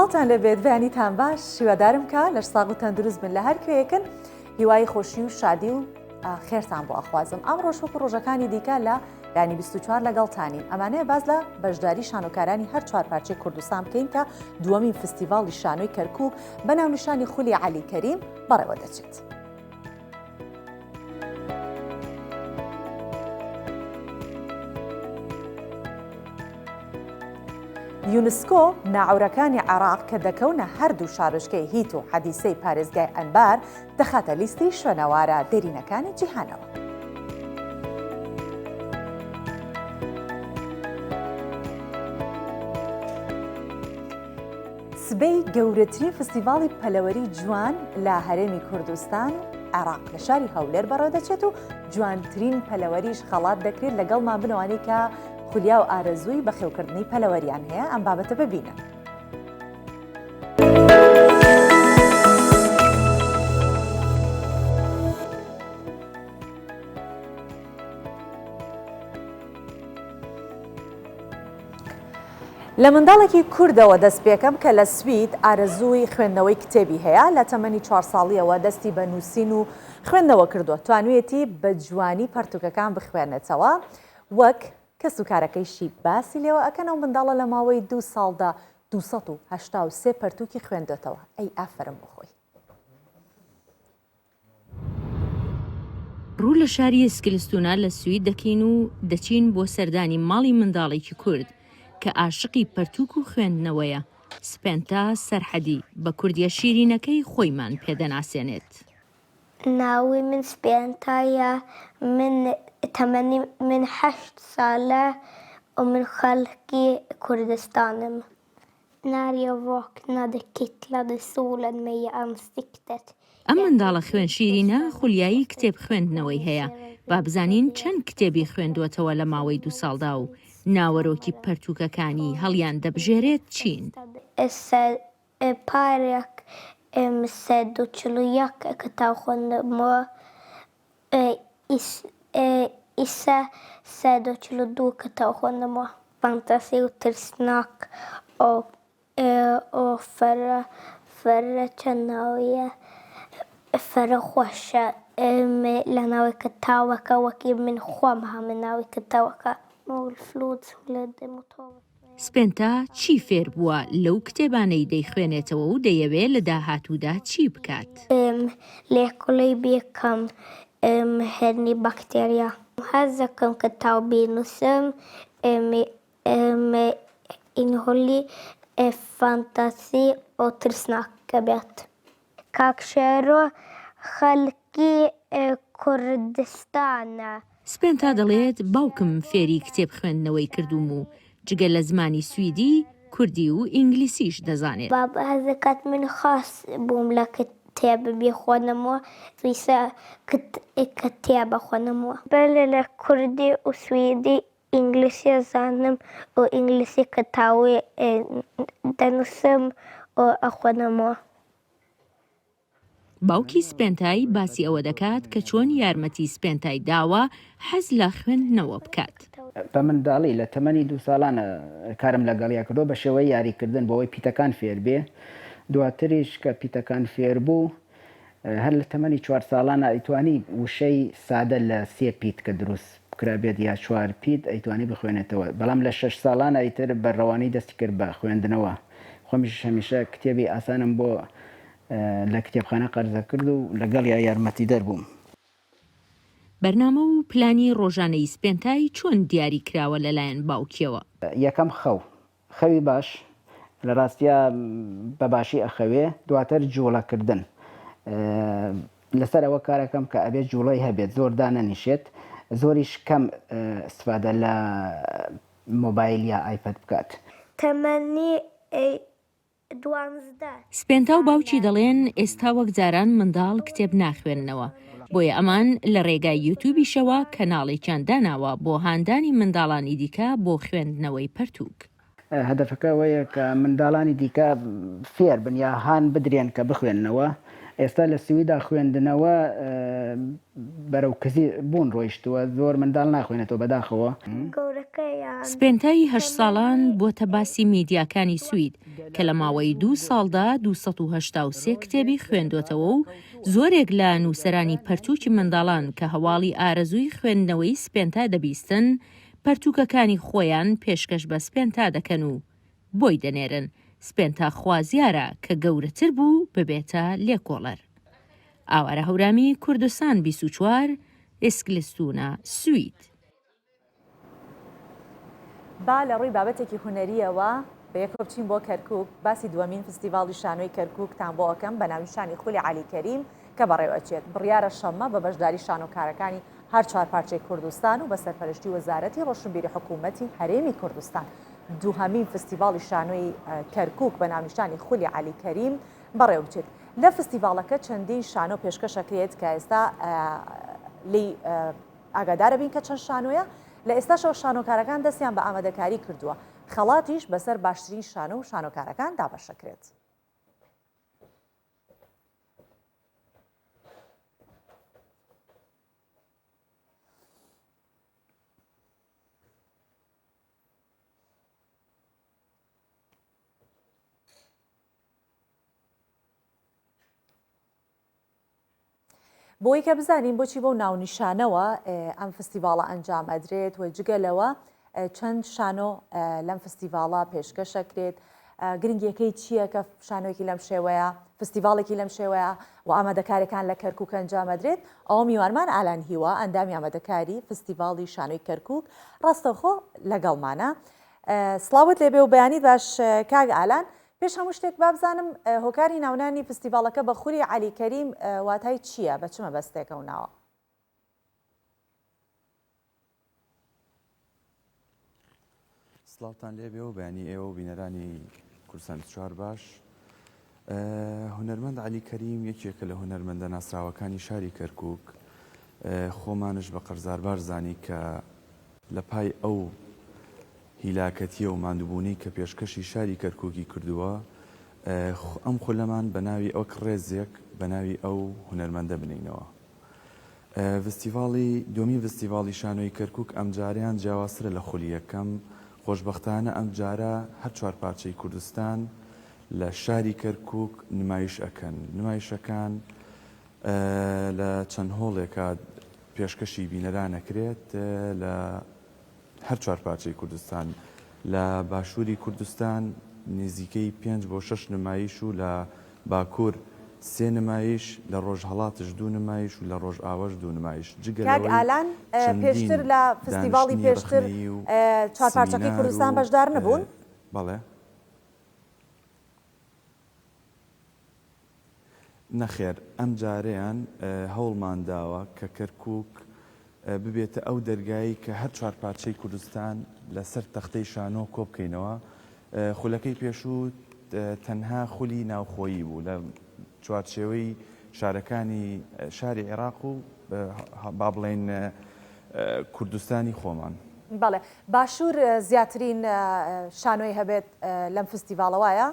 منداڵتان لەبێت بەیانیتان باش شیوەدارم کە لەش ساغ و تەندروست بن لە هەر کوێیەکن هیوای خۆشی و شادی و خێرتان بۆ ئەخوازم ئەم ڕۆژوەکو ڕۆژەکانی دیکە لە ینی 24 لەگەڵتانین ئەمانەیە باز لە بەشداری شانۆکارانی هەر چوار پارچەی کوردستان بکەین کە دووەمین فستیڤاڵی شانۆی کەرکووک بەناو نیشانی خولی عەلی کەریم بەڕێوە دەچێت. یونسکۆ ناعورەکانی عێراق کە دەکەونە هەردوو شارۆچکەی هیت و حەدیسەی پارێزگای ئەنبار دەخاتە لیستی شوێنەوارە دێرینەکانی جیهانەوە. سبەی گەورەترین فستیڤاڵی پەلەوەری جوان لە هەرێمی کوردستان و عێراق لە شاری هەولێر بەڕێوە دەچێت و جوانترین پەلەوەریش خەڵات دەکرێت لەگەڵمان بنەوەی کە خولیا و ئارەزووی بەخێوکردنی پەلەوەریان هەیە ئەم بابەتە ببینن. لە منداڵێکی کوردەوە دەست پێکەم کە لە سوید ئارەزووی خوێندنەوەی کتێبی هەیە لە تەمەنی 4 ساڵیەوە دەستی بە نووسین و خوێندنەوە کردووە توانوێتی بە جوانی پەرتوکەکان بخوێنێتەوە وەک کەس و کارەکەیشی باسی لێوە ئەکەنەوە منداڵە لە ماوەی 2 ساڵدا 283 پەرتوکی خوێندێتەوە ئەی ئافرم بخۆی. ڕوو لە شاری ئسکلستونا لە سوید دەکەین و دەچین بۆ سەردانی ماڵی منداڵێکی کورد کە عاشقی پەرتوک و خوێندنەوەیە سپێنتا سەرحەدی بە کوردیە شیرینەکەی خۆیمان پێدەناسێنێت. ناوی من سپێنتایە تەمەنی من 8 ساڵە و من خەڵکی کوردستانم. ناریە ڤۆکنا دەکیتلە دەسوولەن مەیە ئەمستیکتت. ئەم منداڵە خوێن شیرینە خولیایی کتێب خوێندنەوەی هەیە با بزانین چەند کتێبی خوێندوەتەوە لە ماوەی 2 ساڵدا و ناوەرۆکی پەرتوکەکانی هەڵیان دەبژێرێت چین؟ پارێک 141 کتاب خوێندمەوە ئیسا 142 کتاب خوێندمەوە فانتاسی و ترسناک ئۆ فەرە چەند ناویە فەرە خۆشە لە ناوی کتاوەکە وەکی من خۆم هەمە ناوی کتاوەکە سپێنتا چی فێر بووە لەو کتێبانەی دەیخوێنێتەوە و دەیەوێت لە داهاتوودا چی بکات؟ لێکۆڵی بێکەم هێرنی باکتێریا هەز دەکەم کتاو بینووسم ئینهۆلی فانتاسی ئۆ ترسناکە بێت. کاکشێرۆ خەڵکی کوردستانە. سپێنتا دەڵێت باوکم فێری کتێب خوێندنەوەی کردوم و جگە لە زمانی سویدی کوردی و ئینگلیسیش دەزانێت. بابا هەزەکات من خاص بووم لە کتێب بخوێنمەوە سویسە کتێبە خوێنمەوە بەلێ لە کوردی و سویدی ئینگلیسی زانم و ئینگلیسی کتاوی دەنووسم و ئەخوێنمەوە. باوکی سپێنتای باسی ئەوە دەکات کە چۆن یارمەتی سپێنتای داوە حەز لە خوێندنەوە بکات. بە منداڵی لە تەمەنی 2 ساڵانە کارم لەگەڵیا کردو بە شێوەی یاریکردن بەوەی پیتەکان فێر بێ دواتریش کە پیتەکان فێر بوو هەر لە تەمەنی 4 ساڵانە ئەیتوانی وشەی سادە لە 3 پیت کە دروست کرابێت یا 4 پیت ئەیتوانی بخوێنێتەوە بەڵام لە 6 ساڵانە ئەیتر بەڕەوانی دەستی کرد بە خوێندنەوە. خۆمیش هەمیشە کتێبی ئاسانم بۆ لە کتێبخانە قەرزە کرد و لەگەڵ یارمەتی دەربووم. بەرنامە و پلانی ڕۆژانەی سپێنتای چۆن دیاری کراوە لەلایەن باوکیەوە؟ یەکەم خەوی باش لە ڕاستیە بەباشی ئەخەوێ دواتر جوڵەکردن لەسەر ئەوە کارەکەم کە ئەبێت جوڵەی هەبێت زۆردا نەنیشێت زۆریش کەم استفادە لە مۆبایل یا ئایپەد بکات. تەمەنی 12. سپێنتا و باوکی دەڵێن ئێستا وەک جاران منداڵ کتێب ناخوێننەوە بۆیە ئەمان لە ڕێگای یوتیوبیشەوە کەناڵێکیان داناوە بۆ هاندانی منداڵانی دیکە بۆ خوێندنەوەی پەرتوک. هەدەفەکە ئەوەیە کە منداڵانی دیکە فێر بن یا هان بدرێن کە بخوێننەوە ئێستا لە سویدا خوێندنەوە بەرەو کزی بوون ڕۆیشتووە زۆر منداڵ ناخوێنێتەوە بەداخەوە. گەورەکەیان سپێنتایی 8 ساڵان بۆتە باسی میدیاکانی سوید کە لە ماوەی 2 ساڵدا 283 کتێبی خوێندوتەوە و زۆرێک لە نووسەرانی پەرتووکی منداڵان کە هەواڵی ئارەزووی خوێندنەوەی سپێنتا دەبیستن پەرتووکەکانی خۆیان پێشکەش بە سپێنتا دەکەن و بۆی دەنێرن سپێنتا خوازیارە کە گەورەتر بوو ببێتە لێکۆڵەر. ئاوارە هەورامی کوردستان 24 ئسکلستونە سوید. با لە ڕووی بابەتێکی هونەریەوە بە یەکەوە بچین بۆ کەرکووک باسی دووەمین فستیڤاڵی شانۆی کەرکووکتان بۆ ئەەکەم بە ناویشانی خولی عەلی کەریم کە بەڕێوەچێت بڕیارە شەممە بە بەشداری شانۆکارەکانی هەر چوار پارچەی کوردستان و بە سەرپەرشتی وەزارەتی ڕۆشنبیری حکوومەتی هەرێمی کوردستان دووهەمین فستیڤاڵی شانۆی کەرکووک بە ناویشانی خولی عەلی کەریم بەڕێوە بچێت. لە فستیڤاڵەکە چەندین شانۆ پێشکەشەکرێت کە ئێستا لی ئاگادارە بین کە چەند شانۆیە لە ئێستاشەوە شانۆکارەکان دەستیان بە ئامادەکاری کردووە خەڵاتیش بەسەر باشترین شانۆ و شانۆکارەکان دابەشەکرێت. بۆی کە بزانین بۆچی بۆ ناونیشانەوە ئەم فستیڤاڵە ئەنجام ئەدرێت و جگەلەوە چەند شانۆ لەم فستیڤاڵە پێشکەشەکرێت گرنگیەکەی چییە کە شانۆیەکی لەم شێوەیە فستیڤاڵێکی لەم شێوەیە و ئامادەکاریەکان لە کەرکووک ئەنجام ئەدرێت. ئەوە میوانمان ئالان هیوە ئەندامی ئامادەکاری فستیڤاڵی شانۆی کەرکووک ڕاستەوخۆ لەگەڵمانە. سڵاوت لێبێ و بەیانی باش کاگ ئالان. پێش هەموو شتێک بابزانم هۆکاری ناونانی فستیڤاڵەکە بە خولی عەلی کەریم واتای چییە بە چ مەبەستێکە و ناوە؟ سڵاوتان لێبێ و بەیانی ئێوە و بینەرانی کوردستان 24 باش. هونەرمەند عەلی کەریم یەکێکە لە هونەرمەندە ناسراوەکانی شاری کەرکووک خۆمانش بە قەرزاربار زانی کە لە پای ئەو هیلاکەتیە و ماندووبوونی کە پێشکەشی شاری کەرکووکی کردووە ئەم خولەمان بە ناوی ئەو ڕێزێک بە ناوی ئەو هونەرمەندە بنینەوە. دومی فستیڤاڵی شانۆی کەرکووک ئەم جاریان جیاوازترە لە خولی یەکەم. خۆشبەختانە ئەم جارە هەر چوار پارچەی کوردستان لە شاری کەرکووک نمایش ئەکەن. نمایشەکان لە چەند هۆڵێکە پێشکەشی بینەران ئەکرێت لە هەر چوار پارچەی کوردستان. لە باشووری کوردستان نزیکەی 5 بۆ 6 نمایش و لە باکوور 3 نمایش، لە ڕۆژهەڵاتش 2 نمایش و لە ڕۆژئاوەش 2 نمایش. کاک ئالان پێشتر لە فستیڤاڵی پێشتر چوار پارچەکەی کوردستان بەشدار نەبوون؟ بەڵێ نەخێر ئەم جارەیان هەوڵمان داوە کە کەرکووک ببێتە ئەو دەرگایی کە هەر چوار پارچەی کوردستان لەسەر تەختەی شانۆ کۆ بکەینەوە. خولەکەی پێشوو تەنها خولی ناوخۆیی بوو لە چوارچێوەی شارەکانی شاری عێراق و با بڵێن کوردستانی خۆمان. بەڵێ باشوور زیاترین شانۆی هەبێت لەم فستیڤاڵەوەیە؟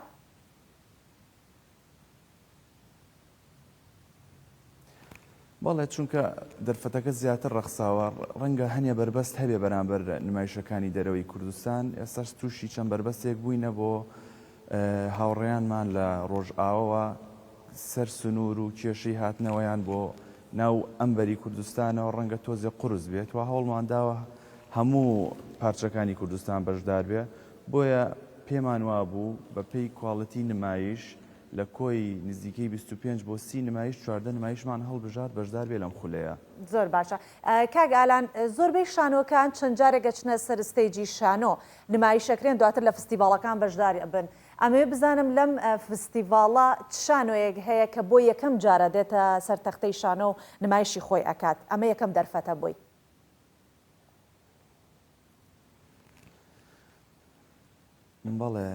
بەڵێ چونکە دەرفەتەکە زیاتر ڕەخساوە ڕەنگە هەنێ بربەست هەبێ بەرامبەر نمایشەکانی دەرەوەی کوردستان. ئێستاش تووشی چەند بربەستێک بووینە بۆ هاوڕێیانمان لە ڕۆژئاوەوە سەر سنوور و کێشەی هاتنەوەیان بۆ ناو ئەمبەری کوردستانەوە ڕەنگە تۆزێ قورس بێت و هەوڵمان داوە هەموو پارچەکانی کوردستان بەشدار بێ. بۆیە پێمان وا بوو بە پێی کواڵەتی نمایش لە کۆی نزیکەی 25 بۆ 30 نمایش 14 نمایشمان هەڵبژار بەشدار بێ لەم خولەیە. زۆر باشە. کاک ئالان زۆربەی شانۆکان چەند جارێکە چنە سەر ستەیجی شانۆ نمایشەکرێن دواتر لە فستیڤاڵەکان بەشدار بن. ئەمێ بزانم لەم فستیڤاڵە شانۆیەک هەیە کە بۆ یەکەم جارە دێتە سەر تەختەی شانۆ و نمایشی خۆی ئەکات ئەمە یەکەم دەرفەتە بۆی؟ بەڵێ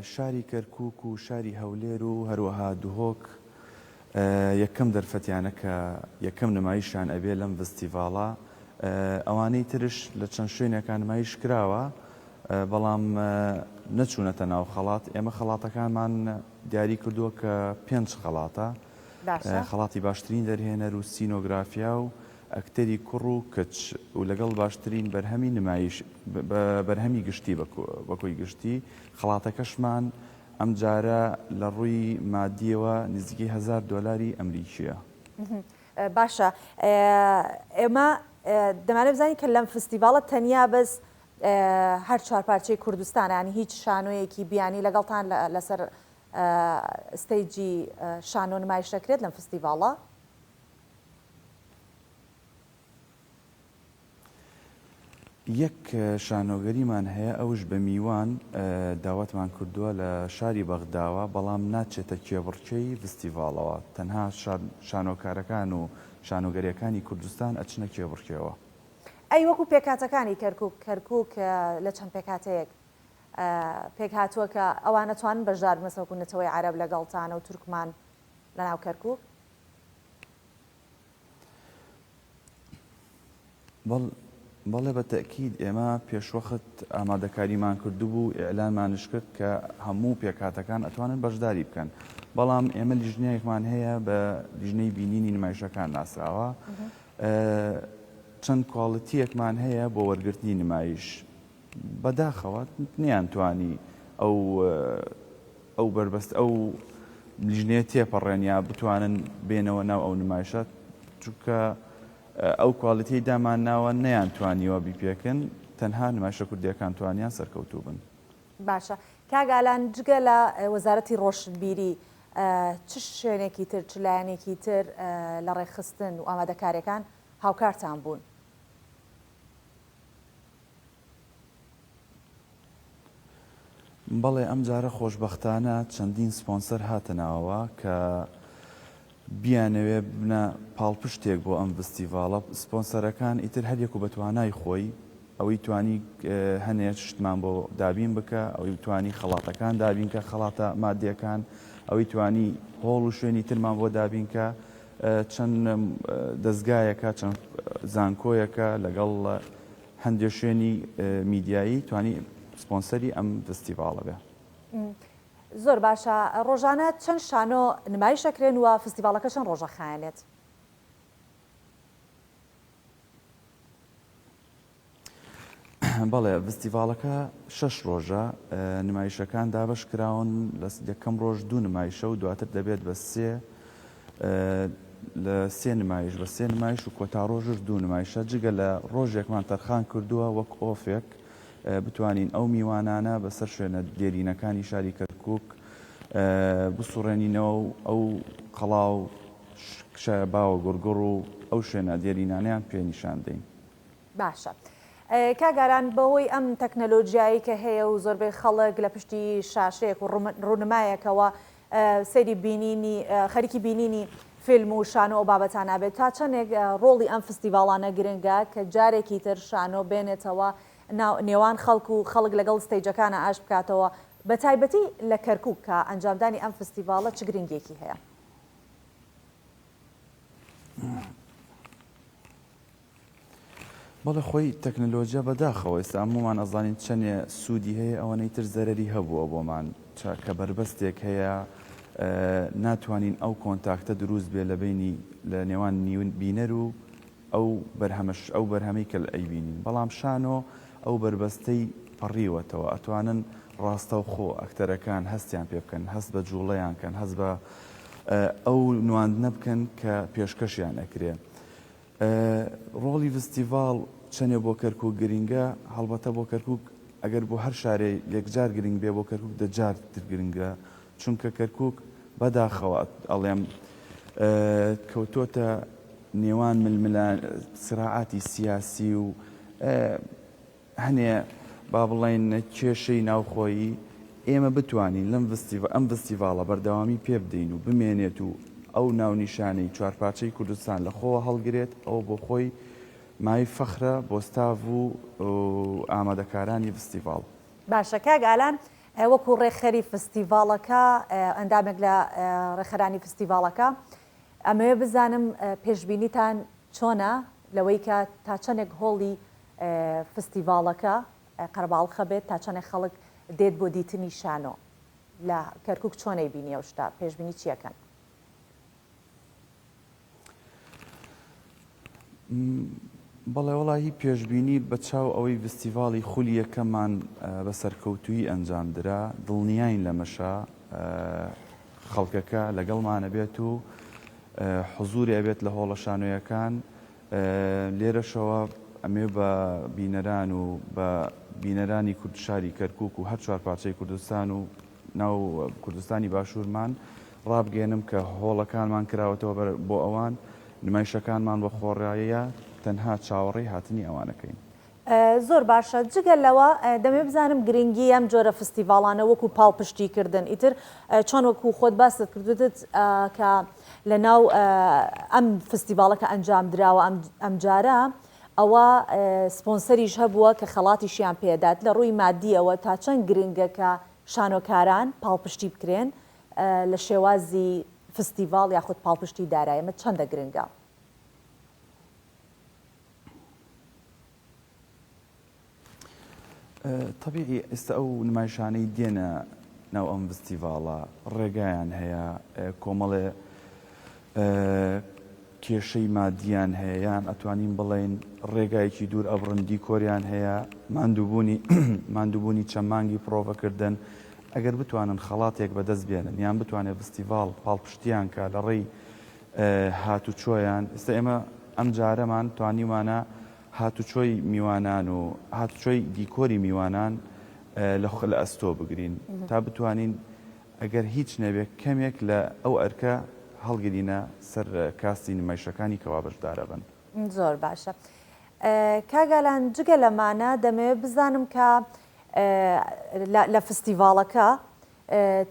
شاری کەرکووک و شاری هەولێر و هەروەها دوهۆک یەکەم دەرفەتیانە کە یەکەم نمایشیان ئەبێ لەم فستیڤاڵە. ئەوانەی ترش لە چەند شوێنێکان نمایش کراوە بەڵام نەچوونەتە ناو خەڵات. ئێمە خەڵاتەکانمان دیاری کردووە کە 5 خەڵاتە خەڵاتی باشترین دەرهێنەر و سینۆگرافیا و ئەکتەری کوڕ و کچ و لەگەڵ باشترین بەرهەمی نمایش بەرهەمی گشتی بەکۆی گشتی خەڵاتەکەشمان ئەم جارە لە ڕووی مادیەوە نزیکی $1000 ئەمریکیە. باشە ئێمە دەمانێت بزانین کە لەم فستیڤاڵە تەنیا بەس هەر چوارپارچەی کوردستان ینی هیچ شانۆیەکی بیانی لەگەڵتان لەسەر ستەیجی شانۆ نمایش دەکرێت لەم فستیڤاڵە؟ یەک شانۆگەریمان هەیە ئەوش بە میوان داواتمان کردووە لە شاری بەغداوە بەڵام ناچێتە کێبڕکەی فستیڤاڵەوە تەنها شانۆکارەکان و شانۆگەریەکانی کوردستان ئەچنە کێبڕکەوە. ئەی وەکو پێکاتەکانی کەرکووک لە چەند پێکاتەیەک پێک هاتووە کە ئەوان نەتوانن بەشدار بن وەکو نەتەوەی عەرەب لەگەڵتانە و تورکمان لەناو کەرکووک؟ بەڵێ بە تەکید ئێمە پێشوەخت ئامادەکاریمان کردوبوو ئێعلانمانش کرد کە هەموو پێکاتەکان ئەتوانن بەشداری بکەن بەڵام ئێمە لیژنەیەکمان هەیە بە لیژنەی بینینی نمایشەکان ناسراوە چەند کواڵیتیەکمان هەیە بۆ وەرگرتنی نمایش بەداخەوە نەیانتوانی ئەو بربەست ئەو لیژنەیە تێپەڕێن یا بتوانن بێنەوە ناو ئەو نمایشات چونکە ئەو کواڵیتی دامان ناوە نەیانتوانیوە بیپێکن تەنها نمایشە کوردیەکان توانیان سەرکەوتوو بن. باشە کاگالان جگە لە وەزارەتی ڕۆشنبیری چ شوێنێکی تر چ لایەنێکی تر لە ڕێخستن و ئامادەکاریەکان هاوکارتان بوون؟ بەڵێ ئەم جارە خۆشبەختانە چەندین سپۆنسەر هاتەناوە کە بیانەوێ بنە پاڵپشتێک بۆ ئەم فستیڤاڵە سپۆنسەرەکان ئیتر هەرێک و بە توانای خۆی ئەوەی توانی هەنێ شتمان بۆ دابین بکە ئەوەی توانی خەڵاتەکان دابین کە خەڵاتە مادیەکان ئەوەی توانی هۆڵ و شوێنی ترمان بۆ دابین کە چەند دەستگایەکە چەند زانکۆیەکە لەگەڵ هەندێک شوێنی میدیایی توانی سپۆنسەری ئەم فستیڤاڵە بێ. زۆر باشە ڕۆژانە چەند شانۆ نمایش دەکرێن وە فستیڤاڵەکە چەند ڕۆژە خایەنێت؟ بەڵێ فستیڤاڵەکە 6 ڕۆژە نمایشەکان دابش کراون لە یەکەم ڕۆژ 2 نمایشە و دواتر دەبێت بە لە 3 نمایش بە 3 نمایش و کۆتا ڕۆژش 2 نمایشە جگە لە ڕۆژێکمان تەرخان کردووە وەک ئۆفێک بتوانین ئەو میوانانە بەسەر شوێنە دێرینەکانی شاری کەرکووک بسوڕێنینەوە و ئەو قەڵاو باوە گورگڕ و ئەو شوێنە دێرینانیان پێنیشان دەین. باشە کاگاران بەهۆی ئەم تەکنەلۆژیایی کە هەیە و زۆربەی خەڵک لە پشتی شاشەیەک و ڕوونمایەکەوە سەیری بینینی خەریکی بینینی فیلم و شانۆ ئەو بابەتان نابێت تا چەندێک ڕۆڵی ئەم فستیڤاڵانە گرنگە کە جارێکی تر شانۆ بێنێتەوە نێوان خەڵک و خەڵک لەگەڵ ستەیجەکانە ئاش بکاتەوە بە تایبەتی لە کەرکووک کە ئەنجامدانی ئەم فستیڤاڵە چ گرنگێکی هەیە؟ بەڵێ خۆی تەکنەلۆژیا بەداخەوە ئێستا هەمومان ئەزانین چەندێ سوودی هەیە ئەوەنەی تر زەرەری هەبووە بۆمان کە بەربەستێک هەیە ناتوانین ئەو کۆنتاکتە دروست بێ لە بینی لە نێوان بینەر و ئەو بەرهەمەی کە ئەیبینین بەڵام شانۆ ئەو بربەستەی پەڕیوەتەوە ئەتوانن ڕاستە و خۆ ئەکتەرەکان هەستیان پێ بکەن هەست بە جوڵەیان کەن هەست بە ئەو نواندنە بکەن کە پێشکەشیان ئەکرێ. ڕۆڵی فستیڤاڵ چەندێ بۆ کەرکووک گرنگە هەڵبەتە بۆ کەرکووک ئەگەر بۆ هەر شارێ یەکجار گرنگ بێ بۆ کەرکووک دەجار تر گرنگە چونکە کەرکووک بەداخەوە ئەڵێم کەوتۆتە نێوان ململان سراعاتی سیاسی و هەنێ با بڵێن کێشەی ناوخۆیی ئێمە بتوانین ئەم فستیڤاڵە بەردەوامی پێ بدەین و بمێنێت و ئەو ناونیشانەی چوارپارچەی کوردستان لە خۆوە هەڵگرێت ئەو بۆ خۆی مای فەخرە بۆ ستاڤ و ئامادەکارانی فستیڤاڵ. باشە کاگالان وەکو ڕێخەری فستیڤاڵەکە ئەندامێک لە ڕێخەرانی فستیڤاڵەکە ئەمەوێ بزانم پێشبینیتان چۆنە لەوەی کە تا چەندێک هۆڵی فستیڤاڵەکە قەرباڵخە بێت تا چەندێک خەڵک دێت بۆ دیتنی شانۆ لە کەرکووک چۆنەی بینی ئەو شتا پێشبینی چیەکەن؟ بەڵێ وڵی پێشببینی بە چاو ئەوەی فستیڤاڵی خولی یەکەمان بە سەرکەوتوی ئەنجامدرا دڵنیاین لە مەشا خەڵکەکە لەگەڵمانە بێت و حزوری ئەبێت لە هۆڵە شانۆیەکان لێرەشەوە ئەمێ بە بینەران و بە بینەرانی کوردشاری کەرکووک و هەر چوار پارچەی کوردستان و ناو کوردستانی باشوورمان ڕابگەێنم کە هۆڵەکانمان کراوەتەوە بۆ ئەوان نمایشەکانمان بە خۆڕاییە تەنها چاوەڕێی هاتنی ئەوانەکەین. زۆر باشە جگەل لەوە دەمێ بزانم گرنگی ئەم جۆرە فستیڤاڵانە وەکو پاڵپشتیکردن ئیتر چۆن وەکو خۆت باست کردوتت کە لە ناو ئەم فستیڤاڵەکە ئەنجام دراوە ئەم جارە ئەوە سپۆنسەریش هەبووە کە خەڵاتیشیان پێدات لە ڕووی مادیەوە تا چەند گرنگە کە شانۆکاران پاڵپشتی بکرێن لە شێوازی فستیڤاڵ یاخود پاڵپشتی دارایەمە چەندە گرنگە؟ طبیعی ئێستا ئەو نمایشانەی دێنە ناو ئەم فستیڤاڵە ڕێگایان هەیە کۆمەڵێ کێشەی مادیان هەیە یان ئەتوانین بڵێن ڕێگایەکی دوور ئەبڕندی کۆریان هەیە ماندووبوونی چەند مانگی پرۆڤەکردن ئەگەر بتوانن خەڵاتێک بەدەست بێنن یان بتوانێت فستیڤاڵ پاڵپشتیان کە لە ڕێی هاتوچۆیان ئێستا ئێمە ئەم جارەمان توانیمانە هاتوچۆی میوانان و هاتوچۆی دیکۆری میوانان لە ئەستۆ بگرین تا بتوانین ئەگەر هیچ نەبێت کەمێک لە ئەو ئەرکە هەڵگرینە سەر کاستی نمایشەکانی کەوا بەشدارە بن. زۆر باشە. کاگالان جگە لەمانە دەمەوێت بزانم کە لە فستیڤاڵەکە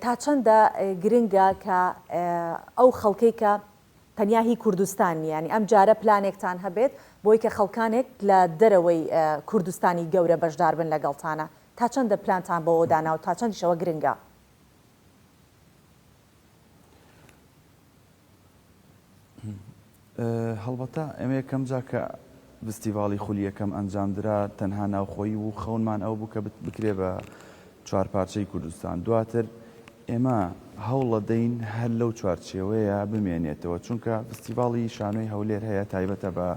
تا چەندە گرنگە کە ئەو خەڵکەی کە تەنیا هی کوردستانی ینی ئەم جارە پلانێکتان هەبێت بۆی کە خەڵکانێک لە دەرەوەی کوردستانی گەورە بەشدار بن لەگەڵتانە تا چەندە پلانتان بەوە دانا و تا چەندیشەوە گرنگە؟ هەڵبەتە ئەمە یەکەم جا کە فستیڤاڵی خولی یەکەم ئەنجامدرا تەنها ناوخۆیی و خەونمان ئەو بوو کە بکرێ بە چوار پارچەی کوردستان دواتر ئێمە هەوڵە دەین هەر لەو چوارچێوەیە بمێنێتەوە چونکە فستیڤاڵی شانۆی هەولێر هەیە تایبەتە بە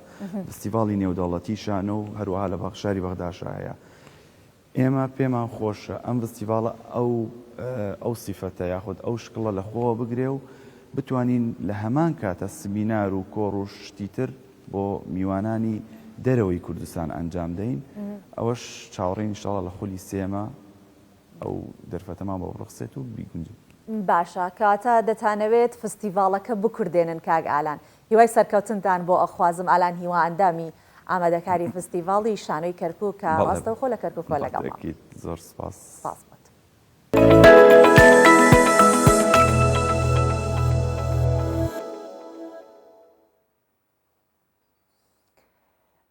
فستیڤاڵی نێودەوڵەتی شانۆ و هەروەها لە بەخشاری بەغداشا هەیە ئێمە پێمان خۆشە ئەم فستیڤاڵە ئەو سیفەتە یاخود ئەو شکڵە لە خۆوە بگرێ و بتوانین لە هەمان کاتە سمینار و کۆڕ و شتیتر بۆ میوانانی دەرەوەی کوردستان ئەنجام دەین ئەوەش چاوەڕێی ئینشاڵڵا لە خولی سێمە ئەو دەرفەتەمان بۆ بڕخسێت و بیگونجێت. باشە کاتە دەتانەوێت فستیڤاڵەکە بکوردێنن کاگ ئالان هیوای سەرکەوتنتان بۆ ئەخوازم ئالان هیوا ئەندامی ئامادەکاری فستیڤاڵی شانۆی کەرکووک کە ڕاستە خۆ لە کەرکووکۆ لەگەڵ زۆر سپاس.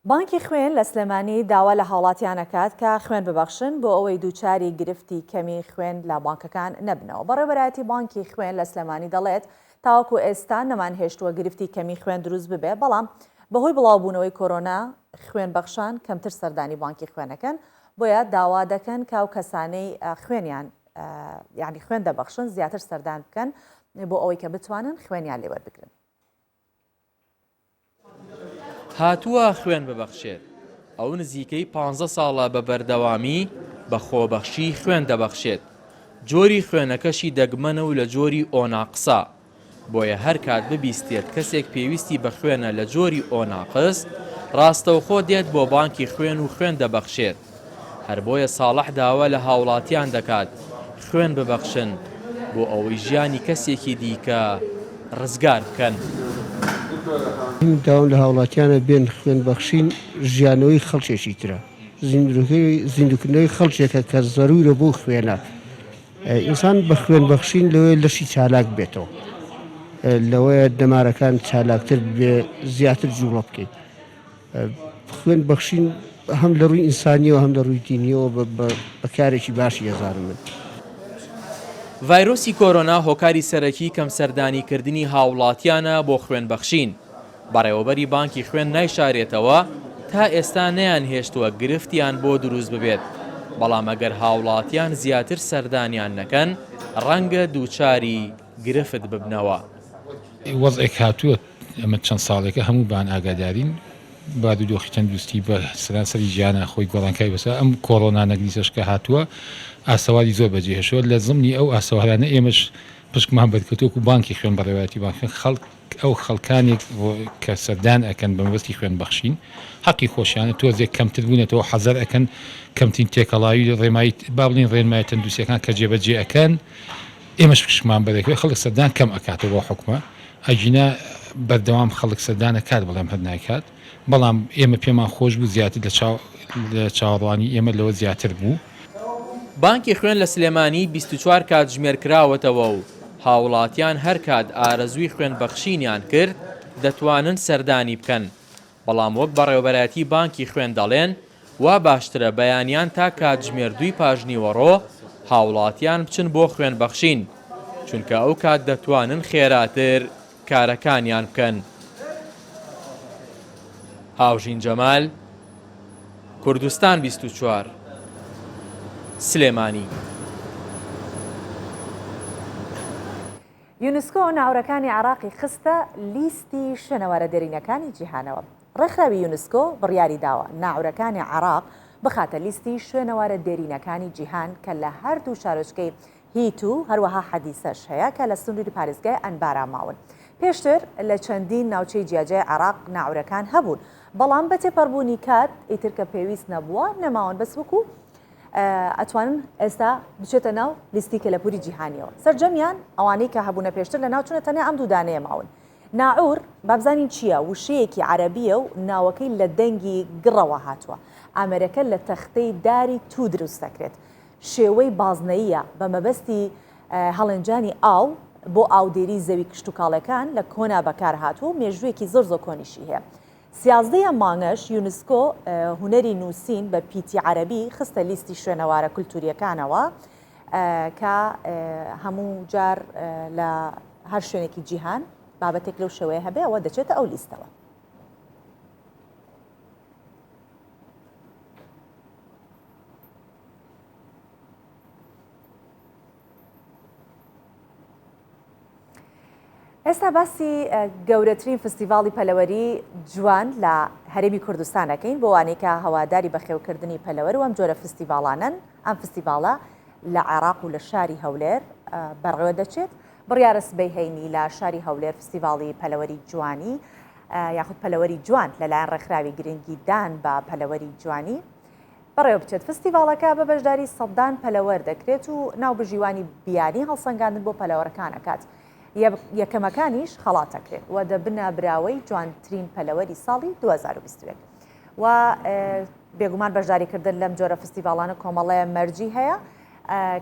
بانکی خوێن لە سلێمانی داوا لە هاوڵاتیانەکات کە خوێن ببەخشن بۆ ئەوەی دووچاری گرفتی کەمی خوێن لە بانکەکان نەبنەوە. بەڕێوەبەرایەتی بانکی خوێن لە سلێمانی دەڵێت تاوەکو ئێستا نەمان هێشتووە گرفتی کەمی خوێن دروست ببێ بەڵام بەهۆی بڵاوبوونەوەی کۆرۆنا خوێن بەخشان کەمتر سەردانی بانکی خوێنەکەن بۆیە داوا دەکەن کە ئەو کەسانەی خوێنیان یعنی خوێن دەبەخشن زیاتر سەردان بکەن بۆ ئەوەی کە بتوانن خوێنیان لێوەربگرن. هاتووە خوێن ببەخشێت ئەو نزیکەی 15 ساڵە بە بەردەوامی بە خۆبەخشی خوێن دەبەخشێت جۆری خوێنەکەشی دەگمەنە و لە جۆری ئۆناقسا بۆیە هەر کات ببیستێت کەسێک پێویستی بە خوێنە لە جۆری ئۆناقس ڕاستەوخۆ دێت بۆ بانکی خوێن و خوێن دەبەخشێت هەر بۆیە ساڵح داوا لە هاوڵاتیان دەکات خوێن ببەخشن بۆ ئەوەی ژیانی کەسێکی دیکە ڕزگار بکەن. داوام لە هاوڵاتیانە بێن خوێن بەخشین ژیانەوەی خەڵکێکی ترە زیندوکردنەوەی خەڵکێکە کە زەروورە بۆ خوێنە ئینسان بە خوێن بەخشین لەوەی لەشی چالاک بێتەوە لەوەیە دەمارەکان چالاکتر بێ زیاتر جوڵە بکەیت خوێن بەخشین هەم لە ڕووی ئینسانیەوە هەم لە ڕووی دینیەوە بەکارێکی باشی هێزارم من. ڤایرۆسی کۆرۆنا هۆکاری سەرەکی کەم سەردانیکردنی هاوڵاتیانە بۆ خوێن بەخشین بەڕێوەبەری بانکی خوێن نایشارێتەوە تا ئێستا نەیان هێشتووە گرفتیان بۆ دروست ببێت بەڵام ئەگەر هاوڵاتیان زیاتر سەردانیان نەکەن ڕەنگە دووچاری گرفت ببنەوە. وەزعێک هاتووە ئەمە چەند ساڵێکە هەموو بان ئاگادارین بادودۆخی تەندروستی بە سەرانسەری ژیانە خۆی گۆڕانکاری بەسەر ئەم کۆڕۆنا نەگریسەش کە هاتووە ئاسەواری زۆر بەجێهێشتووە لە زمانی ئەو ئاسەوارانە ئێمەش پشکمان بەرکەوتووەکو بانکی خوێن بەڕێوەتی بانکن ئەو خەڵکانێک کە سەردان ئەکەن بە مەبەستی خوێن بەخشین حەقی خۆشیانە تۆزێک کەمتر بوونێتەوە حەزەر ئەکەن کەمترین تێکەڵاوی ڕێمایی با بڵین ڕێنمای تەندروستیەکان کە جێبەجێ ئەکەن ئێمەش پشکمان بەرەکەوێت خەڵک سەردان کەم ئەکاتەوە بۆ حکومە ئەجینا بەردەوام خەڵک سەردانە کات بەڵام هەر ناکات بەڵام ئێمە پێمان خۆش بوو زیاتر لە چاوەڕوانی ئێمە لەوە زیاتر بوو. بانکی خوێن لە سلێمانی 24 کاتژمێر کراوەتەوە و هاوڵاتیان هەر کات ئارەزووی خوێن بەخشینیان کرد دەتوانن سەردانی بکەن. بەڵام وەک بەڕێوەبەرەتی بانکی خوێن دەڵێن وا باشترە بەیانیان تا کاتژمێر 2 پاژنیوەڕۆ هاوڵاتیان بچن بۆ خوێن بەخشین چونکە ئەو کات دەتوانن خێراتر کارەکانیان بکەن. هاوژین جەمال، کوردستان 24 سلێمانی. یونسکۆ ناوڕەکانی عراقی خستە لیستی شوێنەوارە دێرینەکانی جیهانەوە. ڕێکخراوی یونسکۆ بڕیاری داوە ناوڕەکانی عراق بخاتە لیستی شوێنەوارە دێرینەکانی جیهان کە لە هەردوو شارۆچکەی هیت و هەروەها حەدیسەش هەیە کە لە سنووری پارێزگای ئەنبارا ماون. پێشتر لە چەندین ناوچەی جیاجای عراق ناوڕەکان هەبوون بەڵام بە تێپەڕبوونی کات ئیتر کە پێویست نەبووە نەماون بەس وەکو ئەتوانن ئێستا بچێتە ناو لیستی کەلەپوری جیهانیەوە. سەرجەمیان ئەوانەی کە هەبوونە پێشتر لە ناوچونە تەنیا ئەم دوودانەیە ماون. ناعور بابزانین چییە؟ وشەیەکی عەرەبیە و ناوەکەی لە دەنگی گڕەوە هاتووە. ئامەرەکە لە تەختەی داری تو دروست دەکرێت. شێوەی بازنەییە بە مەبەستی هەڵێنجانی ئاو بۆ ئاودێری زەوی کشت و کاڵەکان لە کۆنا بەکار هاتوو و مێژوویەکی زۆر کۆنیشی هەیە. 13 مانگەش یونسکۆ هونەری نووسین بە پیتی عەرەبی خستە لیستی شوێنەوارە کولتوریەکانەوە کە هەموو جار لە هەر شوێنێکی جیهان بابەتێک لەو شێوەیە هەبێ ئەوە دەچێتە ئەو لیستەوە. ئێستا باسی گەورەترین فستیڤاڵی پەلەوەری جوان لە هەرێمی کوردستانەکەین بۆ وانەی کە هەواداری بەخێوکردنی پەلەوەر و ئەم جۆرە فستیڤاڵانن. ئەم فستیڤاڵە لە عێراق و لە شاری هەولێر بەڕێوە دەچێت. بڕیارە سبەی هەینی لە شاری هەولێر فستیڤاڵی پەلەوەری جوانی یاخود پەلەوەری جوان لەلایەن ڕێکخراوی گرنگی دان بە پەلەوەری جوانی بەڕێوە بچێت. فستیڤاڵەکە بە بەشداری سەدان پەلەوەر دەکرێت و ناو بژیوانی بیانی هەڵسەنگاندن بۆ پەلەوەرەکانەکات. یەکەمەکانیش خەڵاتەکرێت و دەبنە براوەی جوانترین پەلەوەری ساڵی 2021 و بێگومان بەشداریکردن لەم جۆرە فستیڤاڵانە کۆمەڵەیە مەرجی هەیە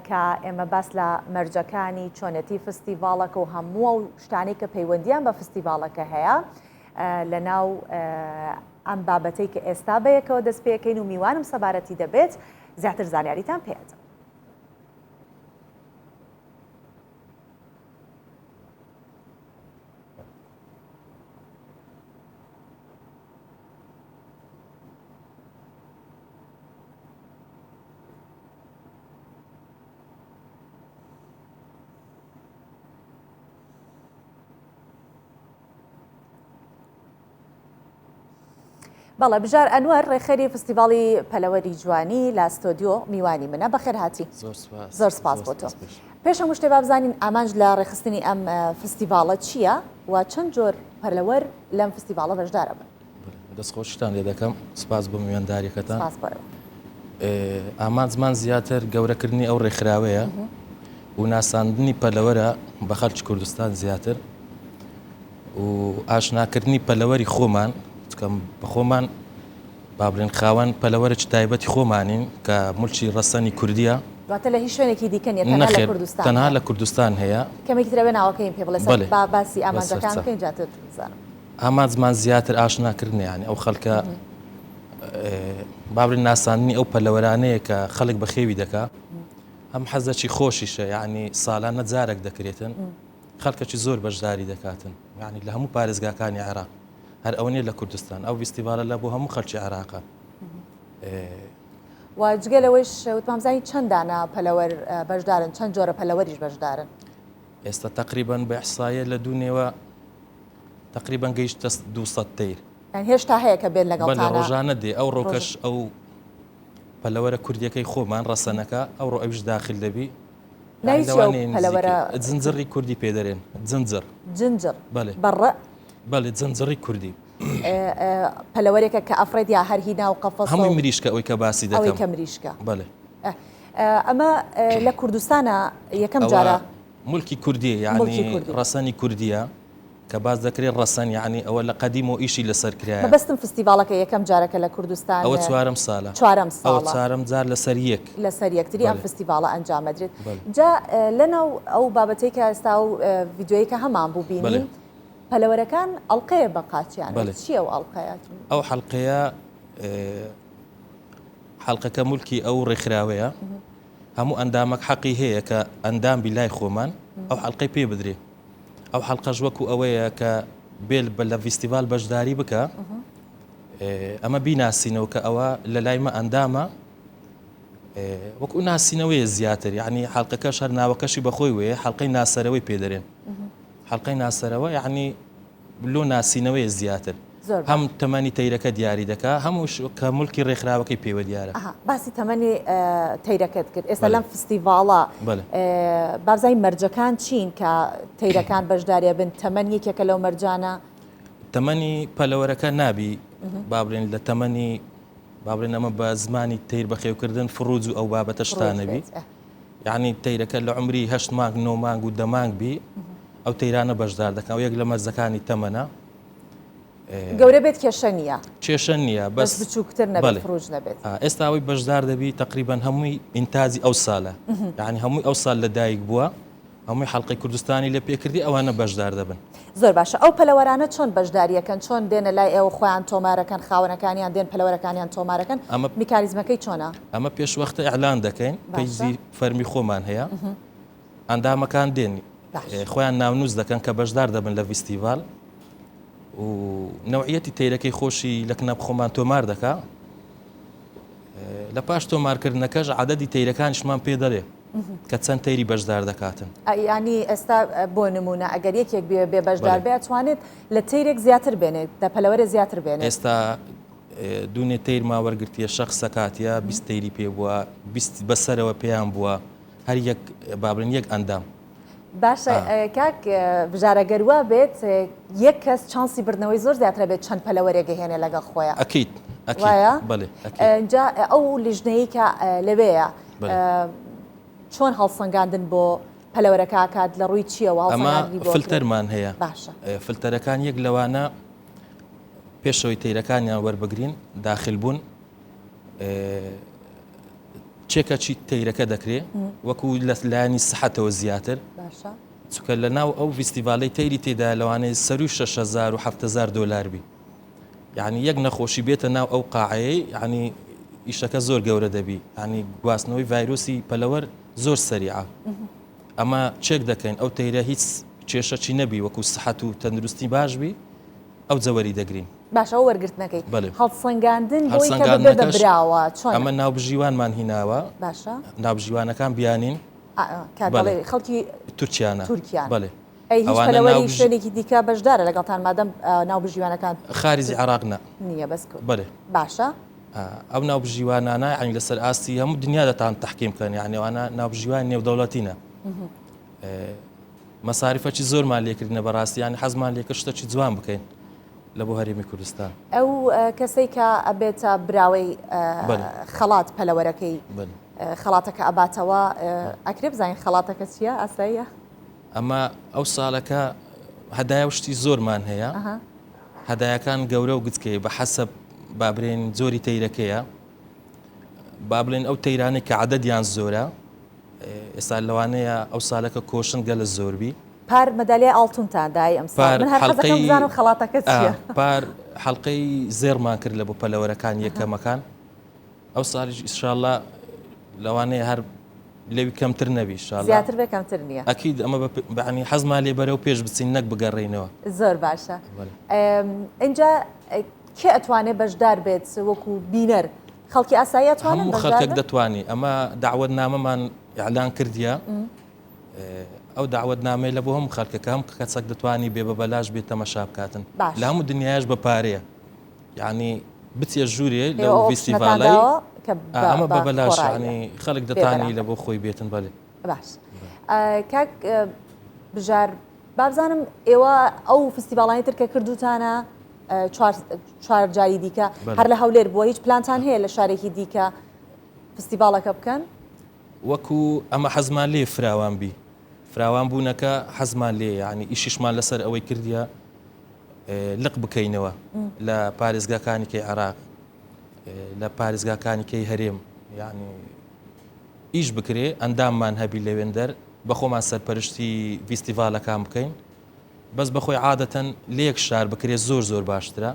کە ئێمە باس لە مەرجەکانی چۆنەتی فستیڤاڵەکە و هەموو و شتانەی کە پەیوەندیان بە فستیڤاڵەکە هەیە لە ناو ئەم بابەتەی کە ئێستا بەیەکەوە دەست پێەکەین و میوانم سەبارەتی دەبێت زیاتر زانیاریتان پێدەم. بەڵێ بژار ئەنوەر ڕێخەری فستیڤاڵی پەلەوەری جوانی لە ئەستۆدیۆ میوانی منە بەخێر هاتی. زۆر سپاس بۆ تۆ. پێش هەموو شتێ با بزانین ئامانج لە ڕێخستنی ئەم فستیڤاڵە چییە و چەند جۆر پەلەوەر لەم فستیڤاڵە بەشدارە بن؟ دەستخۆشتان لێ دەکەم سپاس بۆ میوانداریەکەتان. ئامانجمان زیاتر گەورەکردنی ئەو ڕێکخراوەیە و ناساندنی پەلەوەرە بە خەڵکی کوردستان زیاتر و ئاشناکردنی پەلەوەری خۆمان بە خۆمان بابلێن خاوەن پەلەوەرە تایبەتی خۆمانین کە مولکی ڕەسەنی کوردیە دواتە لە هیچ شوێنێکی دیکەن تەنها لە کوردستان هەیە. کەمێکی ترەوێ ناوەکەین پێ بڵێ باسی ئامانجەکان بکەین جاتر بزانم. ئامانجمان زیاتر ئاشناکردنی یعنی ئەو خەڵکە بابلێن ناساندنی ئەو پەلەوەرانەیە کە خەڵک بە خێوی دەکا ئەم حەزەکی خۆشیشە یعنی ساڵانە جارێک دەکرێتن خەڵکەکی زۆر بەشداری دەکاتن یعنی لە هەموو پارێزگاکانی عێراق هەر ئەوەیە لە کوردستان ئەو فستیڤاڵە لە بۆ هەموو خەڵکی عێراقە. واجگە لەوەش وتمامزانی چەندانە پەلەوەر بەشدارن چەند جۆرە پەلەوەریش بەشدارن؟ ئێستا تقریبان بە ئەحسایە لە دوونێوە تقریبان گەیشتە 200 تیر هێشتا هەیە کە بێن بەڵێ لەگەڵتانە ڕۆژانە دێ ئەو ڕۆکەش ئەو پەلەوەرە کوردیەکەی خۆمان ڕەسەنەکە ئەو ڕۆ ئەوش داخل دەبی جنجڕی کوردی پێدەرێن جنجر بەڵێ بەڕە بەڵێ جنجڕی کوردی پەلەوەرێکە کە ئەفرەت یا هەر هینا و قەفەس هەمووی مریشکە ئەوەی کە باسی ئەوەی دەکەم کە مریشکە بەڵێ ئەمە لە کوردستانە یەکەم جارە ملکی کوردیە یعنی ڕەسەنی کوردیە کە باز دەکرێت ڕەسەن یعنی ئەوە لە قەدیم و ئیشی لەسەر کرایە بەستم فستیڤالەکە یەکەم جارەکە لە کوردستان ئەوە چوارەم ساڵە ئەوە چارەم جار لەسەر یەک لەسەر یەکتری ئەم فستیڤالە ئەنجامەدرێت جا لەناو ئەو بابەتەی کە ئێستا و ڤیددیۆی کە هەمان بوو بینیم پەلەوەرەکان ئەڵلقەیە بەقاچیان چییە و ئەڵلقەیە ئەو حەڵلقەیە حەڵلقەکە مولکی ئەو ڕێکخراوەیە هەموو ئەندامەک حەقی هەیە کە ئەندام بیلای خۆمان ئەو حەڵلقەی پێ بدرێ ئەو حەڵلقەش وەکو ئەوەیە کە بێل بە لە فیستیڤال بەشداری بکە ئەمە بیناسینەوە کە ئەوە لە لایمە ئەندامە وەکو ناسینەوەیە زیاتر یعنی حەڵلقەکەش هەر ناوەکەشی بەخۆی وەیە حەڵلقەی ناسەرەوەی پێدەرێن حەڵلقەی ناسەرەوە یعنی لۆ ناسینەوەی زیاتر هەم تەمەنی تەیرەکە دیاری دەکا هەموو کە مولکی ڕێکخراوەکەی پێوە دیارە باسی تەمەنی تەیرەکەت کرد ئێستا لەم فستیڤاڵە بابزای مەرجەکان چین کە تەیرەکان بەشداریە بن تەمەن یەکێکە لەو مەرجانە تەمەنی پەلەوەرەکە نابی بابرێن لە تەمەنی بابرێن ئەمە بە زمانی تەیر بەخێوکردن فڕوج و ئەو بابەتە شتانەبی یعنی تەیرەکە لە عمری 8 مانگ 9 مانگ و 10 مانگ بی ئەو تەیرانە بەشدار دەکەن و یەک لە مەرجەکانی تەمەنە گەورە بێت کێشە نییە کێشە نییە بەس بچووکتر نەبێت فڕوج نەبێت ئێستا ئەوەی بەشدار دەبی تقریبان هەمووی ئینتازی ئەو ساڵە یعنی هەمووی ئەو ساڵ لەدایک بووە هەمووی حەڵلقەی کوردستانی لە پێکردی ئەوانە بەشدار دەبن زۆر باشە ئەو پەلەوەرانە چۆن بەشداریەکەن چۆن دێنە لای ئێوە خۆیان تۆمارەکەن خاوەنەکانیان دێن پەلەوەرەکانیان تۆمارەکەن میکانیزمەکەی چۆنە ئەمە پێشوەختە ئەعلان دەکەین پەیزی فەرمی خۆمان هەیە ئەندامەکان دێن خۆیان ناونووس دەکەن کە بەشدار دەبن لە فیستیڤال و نەوعیەتی تەیرەکەی خۆشی لە کنەب خۆمان تۆمار دەکا لە پاش تۆمارکردنەکەش عەدەدی تەیرەکانیشمان پێ دەڵێ کە چەند تەیری بەشدار دەکاتن ینی ئێستا بۆ نمونە ئەگەر یەکێک بێ بەشدار بێ ئەتوانێت لە تەیرێک زیاتر بێنێت لە پەلەوەرە زیاتر بێنێت ئێستا دوونێ تەیر ماوەرگرتیە شەخصە کاتیە 20 تەیری پێ بووە 20 بەسەرەوە پێیان بووە هەر یەک بابرن یەک ئەندام باشە کاک بژارەگەروە بێت یەک کەس چانسی بردنەوەی زۆر زیاترە بێت چەند پەلەوەرێک گەهێنێ لەگەڵ خۆیان ئەکید اینجا ئەو لیژنەیە کە لەوەیە چۆن هەڵسەنگاندن بۆ پەلەوەرەکە کات لە ڕووی چیەوە ئەمە فلتەرمان هەیە فلتەرەکان یەک لەوانە پێشەوەی تەیرەکانیان وەربگرین داخل بوون چێکەچی تەیرەکە دەکرێت وەکو لە لایانی سەحەتەوە زیاتر چکە لە ناو ئەو فیستیڤالەی تەیری تێدا لەوانەیە سەروی 6,000 و 7,000 دۆلار بی یعنی یەک نەخۆشی بێتە ناو ئەو قاعەیە یعنی ئیشەکە زۆر گەورە دەبی ینی گواستنەوەی ڤایرۆسی پەلەوەر زۆر سەریعە ئەمە چێک دەکەین ئەو تەیرە هیچ کێشەچی نەبی وەکو سەحەت و تەندروستی باش بی ئەو جەوەری دەگرین باشە وەرگرتنەکەی هەڵسەنگاندن بۆی کە ببراوە چۆن ئەمە ناوبژیوانمان هیناوە باشە ناوبژیوانەکان بیانین خەڵکی تورکیانە بەڵێ هیچ پەلەوەری شوێنێکی دیکە بەشدارە لەگەڵتان مادەم ناوبژیوانەکان خارجی عێراقنا نییە بەس بڵێ باشە ئەو ناوبژیوانانە ینی لەسەر ئاستی هەموو دنیا دەتان تحقیم بکەن یعنیوانە ناوبژیوان نێودەوڵەتینە مەساریفەکی زۆرمان لێکردنە بەڕاستی ینی حەزمان لێکە شتێکی جوان بکەین لە بۆ هەرێمی کوردستان ئەو کەسەی کە ئەبێتە براوەی خەڵات پەلەوەرەکەی خەڵاتەکە ئەباتەوە ئەکرێ بزانین خەڵاتەکە چییە ئاساییە ئەمە ئەو ساڵەکە هەدایە شتی زۆرمان هەیە هەدایەکان گەورە و گچکەیە بە حەسەب بابرێن زۆری تەیرەکەیە بابلێن ئەو تەیرانێک کە عەدەدیان زۆرە ئێستا لەوانەیە ئەو ساڵەکە کۆشن گەلە زۆربی پار مەدالیای ئاڵتونتان دای ئەم ساڵ من هەر حەزەکەم بزانم خەڵاتەکە چییە پار حەڵقەی زێڕمان کرد لە بۆ پەلەوەرەکان یەکەمەکان ئەو ساڵیش ئینشاءڵڵا لەوانەیە هەر لەوی کەمتر نەبی زیاتر بێ کەمتر نییە ئەکید ئەمە بەعنی حەزمان لێ بەرەو پێش بچین نەک بگەڕێینەوە زۆر باشە اینجا کێ ئەتوانێت بەشدار بێت وەکو بینەر خەڵکی ئاسایی ئەتوانێت هەموو خەڵکێک دەتوانی ئەمە داوەت نامەمان ئیعلان کردیە ئەو داوەت نامەی لە بۆ هەموو خەڵکەکە هەم کەسێک دەتوانی بێ بە بەلاش بێت تەمەشا بکاتن لە هەموو دنیاش بە پارەیە یعنی بچێ ژوورێ لەو فیستیڤالای ئەمە بە بەلاش ینی خەڵک دەتانی لە بۆ خۆی بێتن بەێ باش کاک بژار بابزانم ئێوە ئەو فستیڤاڵانی ترکە کردوتانە چوار جاری دیکە هەر لە هەولێر بووە هیچ پلانتان هەیە لە شارێکی دیکە فستیڤاڵەکە بکەن وەکو ئەمە حەزمان لێ فراوان بی فراوان بوونەکە حەزمان لێ ینی ئیشیشمان لەسەر ئەوەی کردیە لق بکەینەوە لە پارێزگاکانی کەی عراق لە پارێزگاکانی کەی هەرێم ینی ئیش بکرێ ئەنداممان هەبی لەوێندەر بە خۆمان سەرپەرشتی فیستیڤالەکان بکەین بەس بەخۆی عادەتەن لەیەک شار بکرێت زۆر باشترە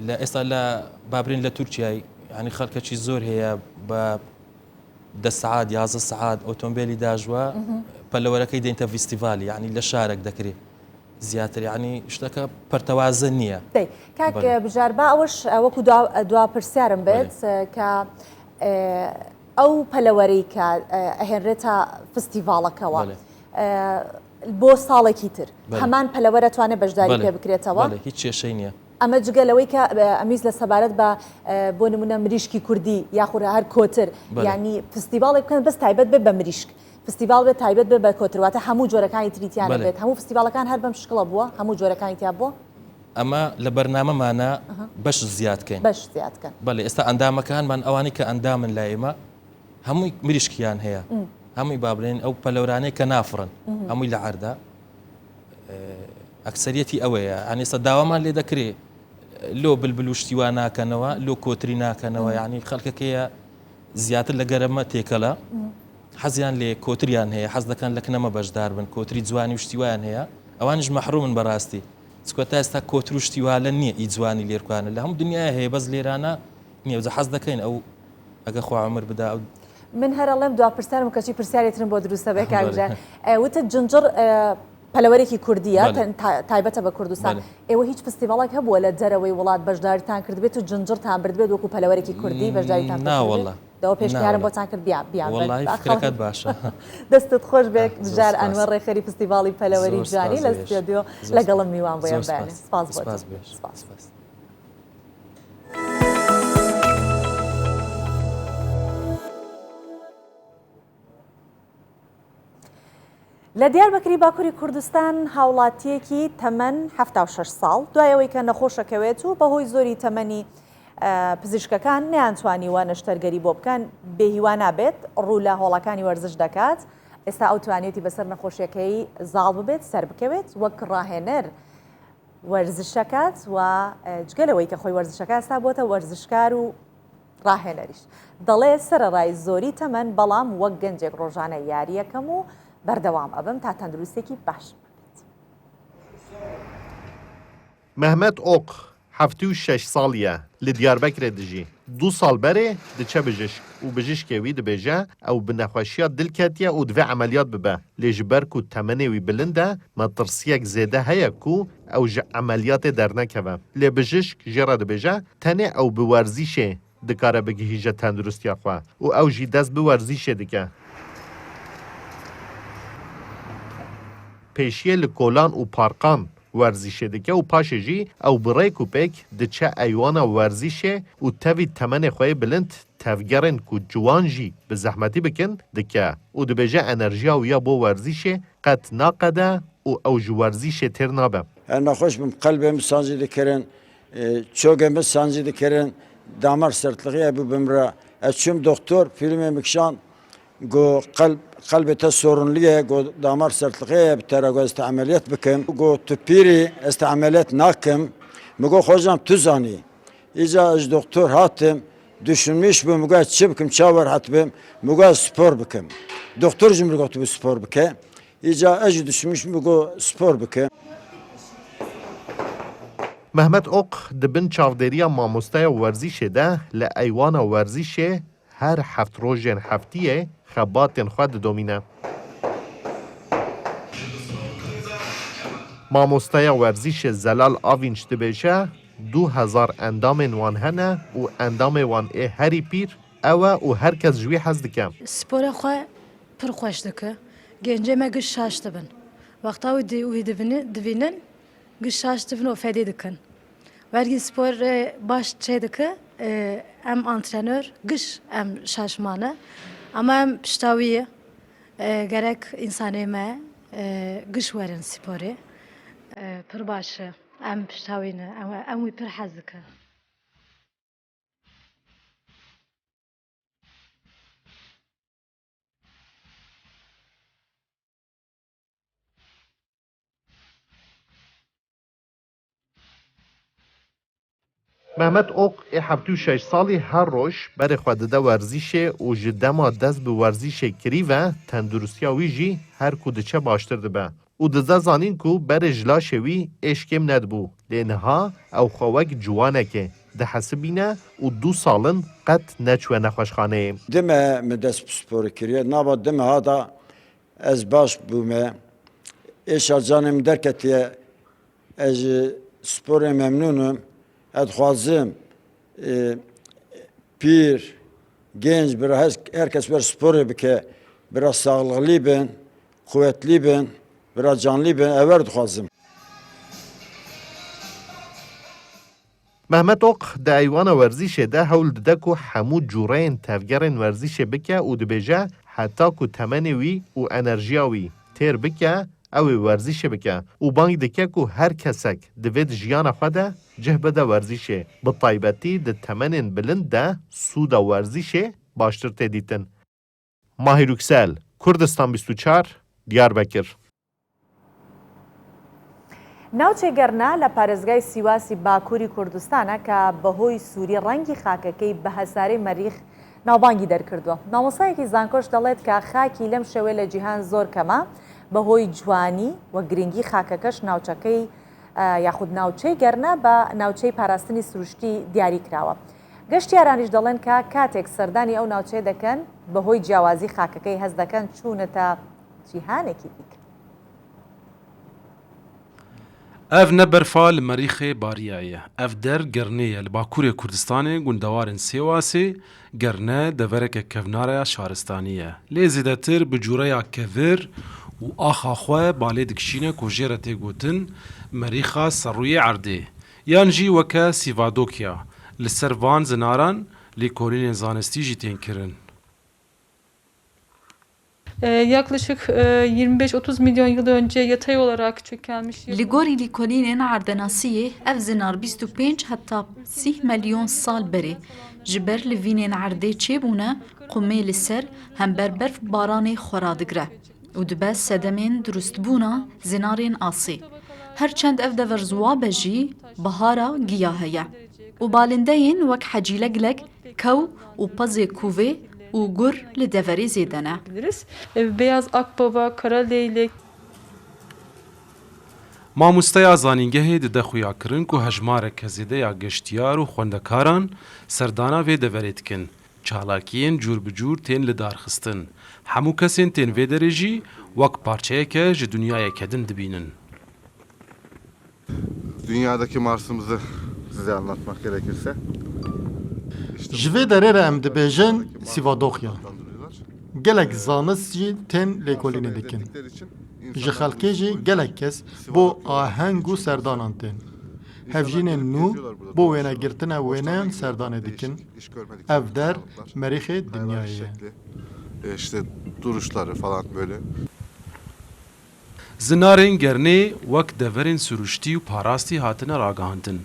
لە ئێستا لە بابرین لە تورکیای ینی خەڵکەکی زۆر هەیە بە 10 سعات 11 سعات ئۆتۆمبیلی داژوە پەلەوەرەکەی دێنتە فیستیڤالی ینی لە شارێک دەکرێت زیاتر ینی شتەکە پەرتەوازە نییە کاک بژار با ئەوەش وەکو دوا پرسیارم بێت کە ئەو پەلەوەرەی کە ئەهێنرێتە فستیڤاڵەکەەوە بۆ ساڵێکی تر هەمان پەلەوەرە توانێت بەشداری پێ بکرێتەوە هیچ کێشەی نییە ئەمە جگەلەوەی کە ئەمیز لە سەبارەت بە بۆ نمونە مریشکی کوردی یاخورە هەر کۆتر ینی فستیڤاڵێک بکەن بەس تایبەت بێت بە مریشک فستیڤال بێت تایبەت بێت بە کۆترواتە هەموو جۆرەکانی تریتیانە بێت هەموو فستیڤالەکان هەر بەم شکڵە بووە هەموو جۆرەکانی تیا بووە ئەمە لە بەرنامەمانە بەش زیادکەین بەڵێ ئێستا ئەندامەکانمان ئەوانی کە ئەندامن لای ئێمە هەمووی مریشکیان هەیە هەمووی بابرێن ئەو پەلەورانەی کە نافڕن هەمووی لە عەردا ئەکسەریەتی ئەوەیە ئەنێستا داوامان لێ دەکرێت لۆ بلبل و شتیوان ناکەنەوە لۆ کۆتری ناکەنەوە یعنی خەڵکەکەیە زیاتر لە گەرەمە تێکەڵە حەزیان لێ کۆتریان هەیە حەز دەکەن لە کنەمە بەشدار بن کۆتری جوانی و شتیوان هەیە ئەوانش مەحرومن بەڕاستی چکۆ تا ئێستا کۆتر و شتیوالە نییە ئی جوانی لێرکوانە لە هەموو دنیای هەیە بەس لێرانە نییە جە حەز دەکەین ئەو ئەگە خوا عومر بدا من هەرەڵێم دوا پرسیارم کەچی پرسیارێتترم بۆ دروستە بێ کاکجار وتە جنجر پەلەوەرێکی کوردیە تایبەتە بە کوردستان ئێوە هیچ فستیڤاڵێک هەبووە لە جەرەوەی وڵات بەشداریتان کردبێت و جنجرتان بردبێت وەکو پەلەوەرێکی کوردی بەشداریتان ناوەڵە دەوە پێشنیارم بۆتان کرد بیاکات باشە دەستت خۆش بێک بژار ئەنوەر ڕێخەری فستیڤاڵی پەلەوەری جوانی لە ستۆدیۆ لەگەڵم میوان بۆیان بێنێ سپاس بۆ لە دیاربەکری باکووری کوردستان هاوڵاتیەکی تەمەن 76 ساڵ دوایەوەی کە نەخۆشەکەوێت و بەهۆی زۆری تەمەنی پزیشکەکان نەیانتوانیوە نەشتەرگەری بۆ بکەن بێهیوا نابێت ڕوو لە هۆڵەکانی وەرزش دەکات ئێستا ئەو توانێتی بەسەر نەخۆشیەکەی زاڵ ببێت سەر بکەوێت وەک ڕاهێنەر وەرزشەکات و جگەلەوەی کە خۆی وەرزشەکە ئێستا بۆتە وەرزشکار و ڕاهێنەریش دەڵێ سەرەڕای زۆری تەمەن بەڵام وەک گەنجێک ڕۆژانە یاریەکەم و بەردەوام ئەبم تا تەندروستێکی باش مەحمەد ئۆق 76 ساڵیە لە دیاربەکرێ دژی 2 ساڵ بەرێ دچە بژشک و بژشکێوی دەبێژە ئەو بنەخۆشیە دلکەتیە و دوێ عملیات ببە لێژبەرک و تەمەنێوی بلندە مەترسیەک زێدە هەیە و ئەو ژە عملیاتێ دەرنەکەوە لێ بژشک ژێڕە دەبێژە تەنێ ئەو بوەرزیشێ دکارە بگیهیژە تەندروستیاخوا و ئەو ژی دەست بوەرزیشێ دکە پێشیە لە کۆلان و پارقان وەرزیشێ دکە و پاشێژی ئەو بڕێک و پێک دچە ئەیوانە وەرزیشێ و تەوی تەمەنێ خۆی بلند تەفگەڕن و جوانژی بە زەحمەتی بکن دکە و دەبێژە ئەنەرژیا و یا بۆ وەرزیشێ قەت ناقەدە و ئەو ژ وەرزیشێ تێر نابە نەخۆش بم قەلبێم سانجی دەکردن چۆگەمە سانجی دەکردن دامەر سەرتلغیە ببمرە ئەچوم دکتۆر فیلمێ مکشان گۆ قلبێتە سۆڕنلیە گۆ دامەر سەرتلغەیە بتەرەگۆ ئێستا عملیات بکەم گۆ تو پیری ئێستا عملیات ناکەم مگۆ خۆشم تو زانی ئیجا ئەش دکتۆر هاتم دوشمیش بم مگوە چ بکەم چاوەڕ هات بم مگوە سپۆر بکەم دکتۆر ژم گوت بە سپۆر بکە ئیجا ئەژ دوشمیش مگۆ سپۆر بکە مەحمەد ئۆق دبن چاودێریە مامۆستایە وەرزیشێدا لە ئەیوانە وەرزیشێ هەر هەفت ڕۆژێن هەفتیە خەباتێن خوا ددۆمینە مامۆستایە وەرزیشێ زەلال ئاڤینچ دبێژە 2000 ئەندامên wan hene û endamê wan ê herî pîr ew e û her kes ji wî hez dike. Spora xwe pir xweş dike. Gencê me giş şaş dibin. Wexta wî divînin giş şaş dibin û fedê dikin. Vergi spor baş çedike em antrenör gış em şaşmanı ama em piştaviye gerek insanı me gış verin sporu pır başı em piştavine em pır hazıke. محمد اوق ای 76 سالی هر روش بر خود ده ورزیشه و جدما دست به ورزیشه کری و تندرستی ویجی هر کودچه باشتر ده و دزا زانین کو بر جلا شوی اشکم ندبو لینها او خواک جوانه که ده حسبینه و 2 سالن قد نچوه نخوشخانه دمه مدست سپور کریه نابا دمه ها دا از باش بومه ایشا جانم درکتیه از سپور ممنونم ادخوازم پیر genç herkes bir spor bike biraz sağlıklı ben, kuvvetli ben, biraz canlı ben evvel dixwazim. محمد اوق ده ایوان ورزیشه ده هول ده کو همو جورین تفگرین ورزیشه بکه و دبیجه حتی کو تمنی وی و انرژیا وی تیر بکه او ورزیشه بکه و بانگ دکه کو هر کسک دوید جیان خوده جه بده ورزیشه بطایبتی ده تمنین بلند ده سودا ورزیشه باشتر تدیتن. ماهی روکسل کردستان 24 دیاربکر. ناوچێگەرنا لە پارێزگای سیواسی باکووری کوردستانە کە بەهۆی سووری ڕەنگی خاکەکەی بە هەسارەی مەریخ ناوبانگی دەرکردووە. مامۆسایەکی زانکۆش دەڵێت کە خاکی لەم شێوەیە لە جیهان زۆر کەمە بەهۆی جوانی و گرنگی خاکەکەش ناوچەکەی یاخود ناوچەی گەرنا بە ناوچەی پاراستنی سروشتی دیاری کراوە. گەشتیارانیش دەڵێن کە کاتێک سەردانی ئەو ناوچەیە دەکەن بەهۆی جیاوازی خاکەکەی هەست دەکەن چوونەتە جیهانێکی دیکە. ev ne berfa li Merîxê bariya ye. Ev der gerné ye li Bakurê Kurdistanê gundewarên Sêwasê gerne devereke kevnar ya şaristanî ye. Lê zêdetir bi cureya kevir û axa xwe balê dikişîne ku jê re tê gotin Merîxa Serrûyê Erdê yan jî weke Sîvadokya li ser van zinaran lêkolînên zanistî jî tên kirin. Yaklaşık 25-30 milyon yıl önce yatay olarak çökelmiş. Li gorî lîkolînên Ardenasiyê ev zinar 25 heta 30 milyon sal berê ji ber li vînên erdê çêbûne qumê li ser hem berberf baranê xwara digre û dibe sedemên durustbûna zinarên asê. Herçend ev dever ziwabe jî bihara giya heye û balindeyên wek hecîleglek, kew û pezê kûvê û gur li deverê zêde ne. Beyaz akbaba, kara leylek. Mamosteya zanîngehê dide xuya kirin ku hejmareke zêde ya geştiyar û xwendekaran serdana vê deverê dikin. Çalakiyên cûr bi cûr tên li darxistin. Hemû kesên tên vê derê jî wek parçeyeke ji dunyayeke din dibînin. Dünyadaki Mars'ımızı size anlatmak gerekirse. Ji vê derê re em dibêjin Sîvadokya. Gelek zanist jî tên lêkolînê dikin. Ji xelkê jî gelek kes bo aheng û serdanan tên. Hevjînên nû bo wênegirtina wêneyan serdanê dikin. Ev der Merîxê Dinyayê ye. İşte duruşları falan böyle. Zinarên gernê wek deverên süruştî û parastî hatine ragihandin.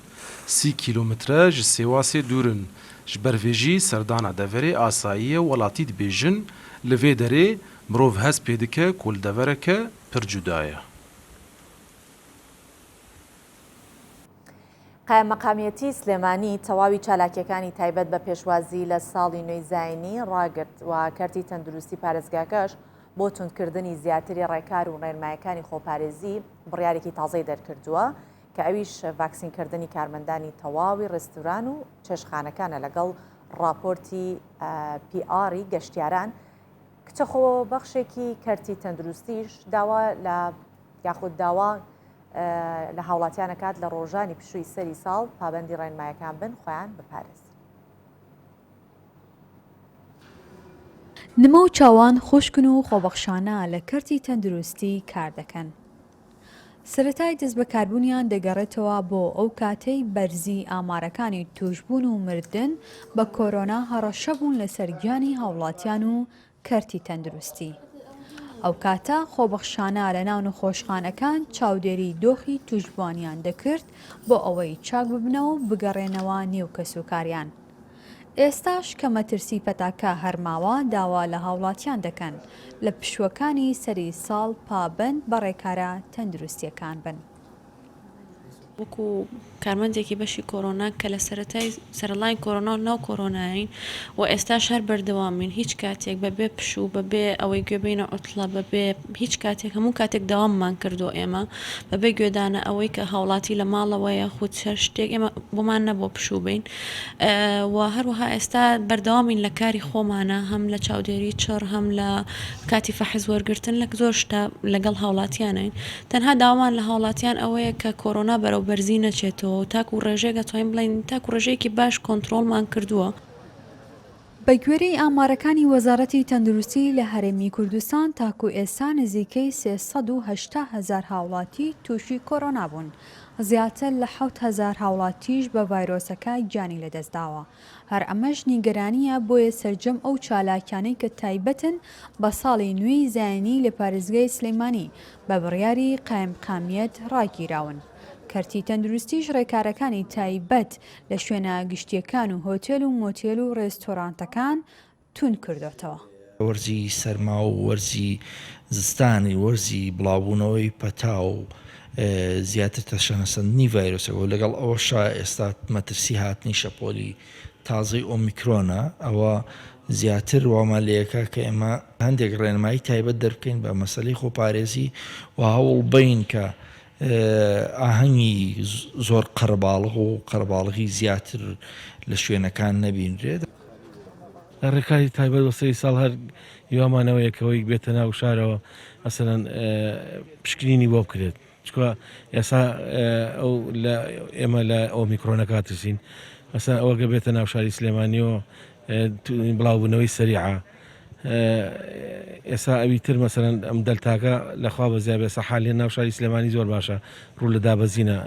30 kîlometre ji Sêwasê dûrin. Ji ber vê jî serdana deverê asayî welatî dibêjin li vê derê mirov hez pê dike ku li devereke pir cuda ye. قایمەقامیەتی سلێمانی تەواوی چالاکیەکانی تایبەت بە پێشوازی لە ساڵی نوێی زاینی ڕاگرت و کەرتی تەندروستی پارێزگاکەش بۆ توندکردنی زیاتری ڕێکار و ڕێنمایەکانی خۆپارێزی بڕیارێکی تازەی دەرکردووە کە ئەویش ڤاکسینکردنی کارمەندانی تەواوی ڕێستوران و چێشخانەکانە لەگەڵ راپۆرتی پیئاری گەشتیاران کچەخۆ بەخشێکی کەرتی تەندروستیش داوا لە یاخود داوا لە هاوڵاتیانەکات لە ڕۆژانی پشووی سەری ساڵ پابەندی ڕێنمایەکان بن خۆیان بپارێز. نمە و چاوان خوشکن و خۆبەخشانە لە کەرتی تەندروستی کار دەکەن. سەرەتای دەست بەکاربوونیان دەگەڕێتەوە بۆ ئەو کاتەی بەرزی ئامارەکانی توشبوون و مردن بە کۆرۆنا هەڕەشە بوون لەسەر گیانی هاوڵاتیان و کەرتی تەندروستی. ئەو کاتە خۆبەخشانە لە ناو نەخۆشخانەکان چاودێری دۆخی توشبوانیان دەکرد بۆ ئەوەی چاک ببنەوە و بگەڕێنەوە نێو کەسوکاریان. ئێستاش کە مەترسی پەتاکە هەرماوە داوا لە هاوڵاتیان دەکەن لە پشوەکانی سەری ساڵ پابند بە ڕێکارە تەندروستیەکان بن. وەکو کارمەندێکی بەشی کۆرۆنا کە لە سەرەڵای کۆرۆنا و ناو کۆرۆناین و ئێستاش هەر بەردەوامین هیچ کاتێک بەبێ پشوو بەبێ ئەوەی گوێبینە ئۆتڵە بەبێ هیچ کاتێک هەموو کاتێک داواممان کردو ئێمە بەبێ گوێدانە ئەوەی کە هاوڵاتی لە ماڵەوەیە خود هەر شتێک ئێمە بۆمان نەبوو پشوو بین و هەروەها ئێستا بەردەوامین لە کاری خۆمانە هەم لە چاودێری چڕ هەم لە کاتی فەحز وەرگرتن لە زۆر شتا لەگەڵ هاوڵاتیانین تەنها داوامان لە هاوڵاتیان ئەوەیە کە کۆرۆنا بەرەو بەرزی نەچێتەوە تاکو ڕێژێک توانین بڵین تاکو ڕێژەیەکی باش کۆنتترۆلمان کردووە. بە گوێرەی ئامارەکانی وەزارەتی تەندروستی لە هەرێمی کوردستان تاکو ئێستا نزیکەی 380,000 هاوڵاتی تووشی کۆرۆنا بوون. زیاتر لە 7,000 هاوڵاتیش بە ڤایرۆسەکە گیانی لەدەستداوە. هەر ئەمەش نیگەرانیە بۆیە سەرجەم ئەو چالاکیانەی کە تایبەتن بە ساڵی نوێی زایانی لە پارێزگای سلەیمانی بە بڕیاری قایمقامیەت ڕاگیراون. کەرتی تەندروستیش ڕێکارەکانی تایبەت لە شوێنە گشتیەکان و هۆتێل و مۆتێل و ڕێستۆرانتەکان تون کردوێتەوە. وەرزی سەرما و وەرزی زستانی وەرزی بڵاوبوونەوەی پەتا و زیاتر تەشەنەسەندنی ڤایرۆسەوە لەگەڵ ئەوەشا ئێستا مەترسی هاتنی شەپۆلی تازەی ئۆمیکرۆنە ئەوە زیاتر وامالەیەەکە کە ئێمە هەندێک ڕێنمایی تایبەت دەربکەین بە مەسەلەی خۆپارێزی و هەوڵ بین کە ئاهەنگی زۆر قەرباڵغ و قەرباڵغی زیاتر لە شوێنەکان نەبینرێت. ڕێکاری تایبەت وەسەری ساڵ هەر هیوامانەوەیەکەوەی بێتە ناو شارەوە ئەسەن پشکنینی بۆ بکرێت چکە ئێسا ئەو ئێمە لە ئۆمیکرۆنەکە ترسین ئەسا ئەوەگە بێتە ناو شاری سلێمانیەوە بڵاوبوونەوەی سەریعە ئێسا ئەوی تر مەسەرەن ئەم دەلتاکە لەخوا بەزیای بێسە حالیە ناو شاری سلێمانی زۆر باشە ڕوو لە دابەزینە.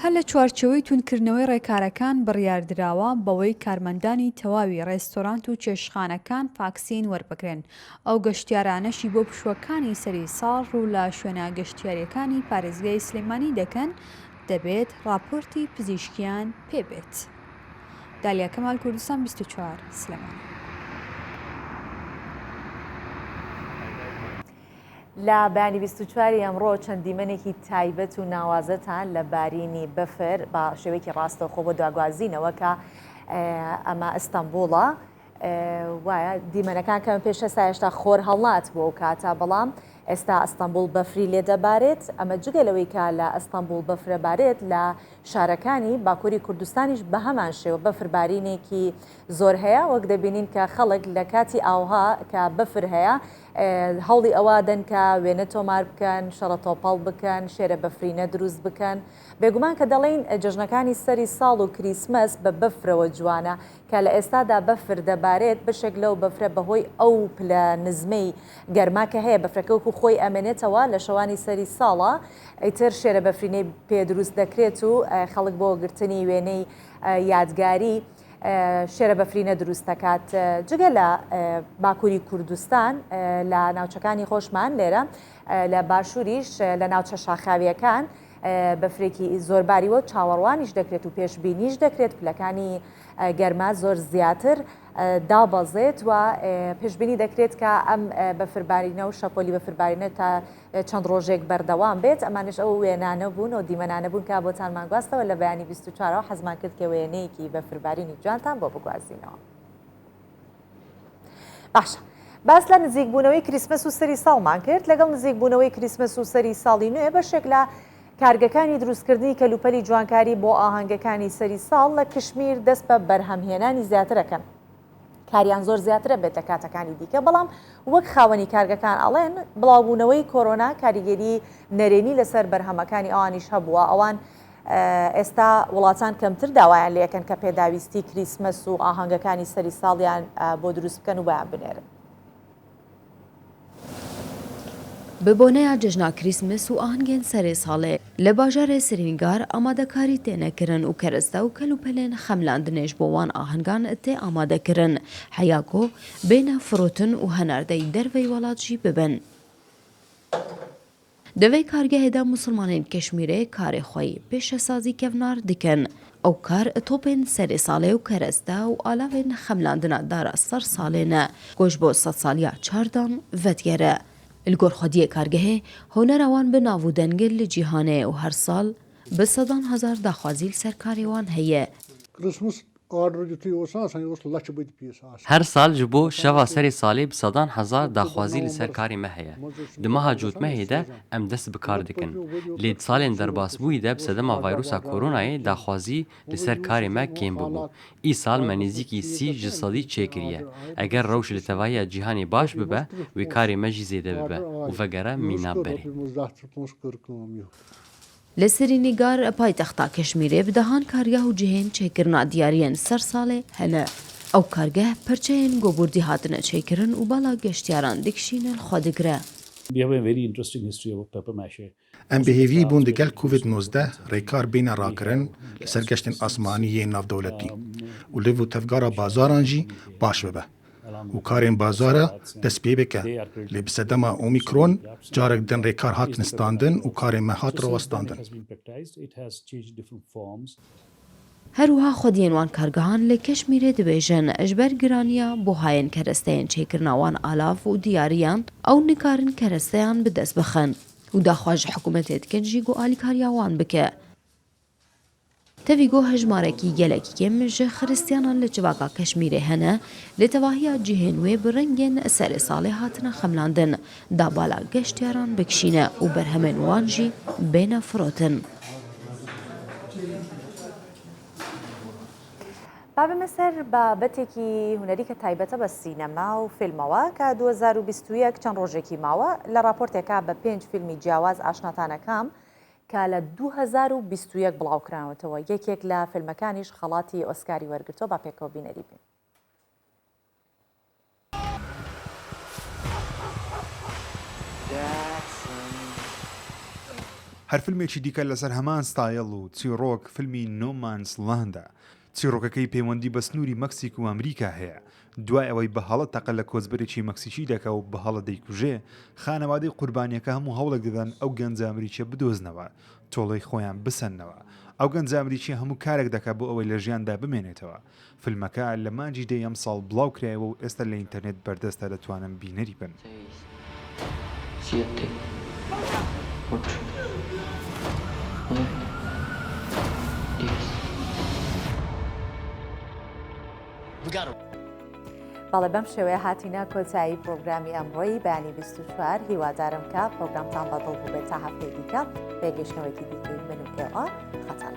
هەر لە چوارچەوەی تونکردنەوەی ڕێکارەکان بڕیاردراوە بەوەی کارمەندانی تەواوی ڕێستۆرانت و چێشتخانەکان ڤاکسین وەربگرن. ئەو گەشتیارانەشی بۆ پشوەکانی سەری ساڵ ڕوو لە شوێنە گەشتیاریەکانی پارێزگای سلێمانی دەکەن دەبێت راپۆرتی پزیشکیان پێبێت. دالیا کەمال، کوردستان 24 سلێمانی. لە بەیانی 24 ئەمڕۆ چەندیمەنێکی تایبەت و ناوازەتان لە بارینی بەفر بە شێوەیەکی ڕاستەوخۆ بۆ دواگوازینەوە کە ئەمە ئەستەمبوڵە وایە دیمەنەکان کەم پێشە سایشتا خۆر هەڵات بۆ ئەو کاتە بەڵام ئێستا ئەستەمبوڵ بەفری لێ دەبارێت ئەمە جگەلەوەی کە لە ئەستەمبوڵ بەفرەبارێت لە شارەکانی باکووری کوردستانیش بە هەمان شێوە بەفربارینێکی زۆر هەیە وەک دەبینین کە خەڵک لە کاتی ئاوها کە بەفر هەیە هەوڵی ئەوادەن کە وێنە تۆمار بکەن شەڕە تۆپەڵ بکەن شێرە بەفرینە دروست بکەن بێگومان کە دەڵێن جەژنەکانی سەری ساڵ و کریسمەس بە بەفرەوە جوانە کە لە ئێستادا بەفر دەبارێت بەشێک لەو بەفرە بەهۆی ئەو پلە نزمەی گەرما کە هەیە بەفرەکە وەکو خۆی ئەمێنێتەوە لە شەوانی سەری ساڵە ئەیتر شێرە بەفرینەی پێ دروست دەکرێت و خەڵک بۆ گرتنی وێنەی یادگاری شێرە بەفرینە دروست دەکات. جگە لە باکووری کوردستان لە ناوچەکانی خۆشمان لێرە لە باشووریش لە ناوچە شاخاویەکان بەفرێکی زۆرباریوە چاوەڕوانیش دەکرێت و پێشبینیش دەکرێت پلەکانی گەرما زۆر زیاتر دابەزێت و پێشبینی دەکرێت کە ئەم بەفربارینە و شەپۆلی بەفربارینە تا چەند ڕۆژێک بەردەوام بێت. ئەمانش ئەو وێنانە بوون و دیمەنانە بوون کە بۆتانمان گواستەوە لە بەیانی 24ەوە حەزمان کرد کە وێنەیەکی بەفربارینی جوانتان بۆ بگوازینەوە. باشە. باس لە نزیکبوونەوەی کریسمەس و سەری ساڵمان کرد لەگەڵ نزیکبوونەوەی کریسمەس و سەری ساڵی نوێ بەشێک لە کارگەکانی دروستکردنی کەلوپەلی جوانکاری بۆ ئاهەنگەکانی سەری ساڵ لە کشمیر دەست بە بەرهەمهێنانی زیاترەکەن. کاریان زۆر زیاترە بێت لە کاتەکانی دیکە بەڵام وەک خاوەنی کارگەکان ئەڵێن بڵاوبوونەوەی کۆرۆنا کاریگەری نەرێنی لەسەر بەرهەمەکانی ئەوانیش هەبووە ئەوان ئێستا وڵاتان کەمتر داوایان لێکەن کە پێداویستی کریسمەس و ئاهەنگەکانی سەری ساڵیان بۆ دروست بکەن و بەیان بنێرن. ببۆنەیە جژنا کریسمس و ئاهەنگێن سەرێ ساڵێ لە باژارێ سرینگار ئامادەکاری تێنەکردن و کەرەستە و کەلوپەلێن خەملاندنێش بۆ وان ئاهەنگان تێ ئامادەکردن هەیاکۆ بێنە فرۆتن و هەناردەی دەرڤەی وڵاتژی ببن. دەوەی کارگەهێدا موسڵمانین کەشمیرێ کارێ خۆی پێشەسازی کەڤنار دکەن. ئەو کار تۆپێن سەرێ ساڵێ و کەرەستە و ئالاوێن خەملاندنە دارە سەر ساڵێنە گۆش بۆ 100 ساڵیا چاردان ڤەتگەرە. الگۆر خودیە کارگەهێ هۆنەراوان بە ناو و دەنگل لە جیهانەیە و هەر ساڵ بە 100,000 داخوازیل سەرکاریوان هەیە. هەر ساڵ ji bo şeva serê salê bi 100,000 daxwazî li ser karê me heye. Di meha cotmehê de em dest bi kar dikin. Lê di salên derbasbûyî de bi sedema vayrusa koronayê daxwazî li ser karê me kêm bibû. Îsal me nêzîkî 30 ji sedî çêkiriye. Eger rewş li tevahiya cîhanê baş bibe, wê karê me jî zêde bibe û vegere mîna berê. لە سرینگار پایتەختا کەشمیرێ بدەهان کارگاه و جهێن چێکردنا دیارەن سەر ساڵێ هەنە. ئەو کارگەه پەرچەیەن گۆبوردی هاتنە چێکردن و باڵا گەشتیاران دکشینن خۆدەگرە. ئەم بەهێوی بوون دەگەل COVID-19 ڕێکار بینە ڕاکردن لەسەر گەشتن ئاسمانی یە ناودەوڵەتی و لێڤ و تەفگارە بازاران jî baş bibe. û karên bazara dest pê bike. Lê bi sedema Omîkron carek din rêkar hatin standin û karên me hat rawestandin. هەروها خودیên wan kargehan lê Keşmîrê dibêjin ji ber giraniya بۆ hayên keresteyên çêkirina wan alav û diyariyan ew nikarin keresteyan bi dest bixin û daxwaza ji hikûmetê dikin jî got alîkariya wan bike. Tevî got hejmarekî gelekî kêm ji xiristiyanan li civaka Keşmîrê hene lê tevahiya cihên wê bi rengên serê salê hatine xemlandin da bala geştyaran bikişîne û berhemên wan jî bêne firotin. بابە سەر بابەتێکی هوەری کە تایبەتە بە سینەما و فیلمەوە کە 2021 چەند ڕۆژێکی ماوە لە راپۆرتێکا بە 5 فیلمی جیاواز ئاشناتانەکەم کە لە 2021 بڵاوکراوەتەوە یەکێک لە فیلمەکانیش خەڵاتی ئۆسکاری وەرگرتۆ با پێکەوە بینەری بین. هەر فیلمێکی دیکە لەسەر هەمان ستایل و چیرۆک فیلمی نۆمانس لاندا. چیرۆکەکەی پەیوەندی بە سنووری مەکسیک و ئەمریکا هەیە. دوای ئەوەی بە هەڵە تەقە لە کۆچبەرێکی مەکسیکی دەکە و بە هەڵە دەیکوژێ، خانەوادەی قوربانیەکە هەموو هەوڵێک دەدەن ئەو گەنجە ئەمریکیە بدۆزنەوە، تۆڵەی خۆیان بسەنەوە. ئەو گەنجە ئەمریکی هەموو کارێک دەکات بۆ ئەوەی لە ژیاندا بمێنێتەوە. فیلمەکە لە مانجی دەی ئەم ساڵ بڵاو کرایەوە و ئێستا لە ئینتەرنێت بەردەستە دەتوانن بینەری بن. بەڵێ بەم شێوەیە هاتینا کۆتایی پرۆگرامی ئەمڕۆی بەیانی 24 هیوادارم کە پرۆگرامتان بەدڵ بوو بێت تا هەفتەی دیکە بێگەشتنەوەیکی دیکەی من و ئێوە خەتان.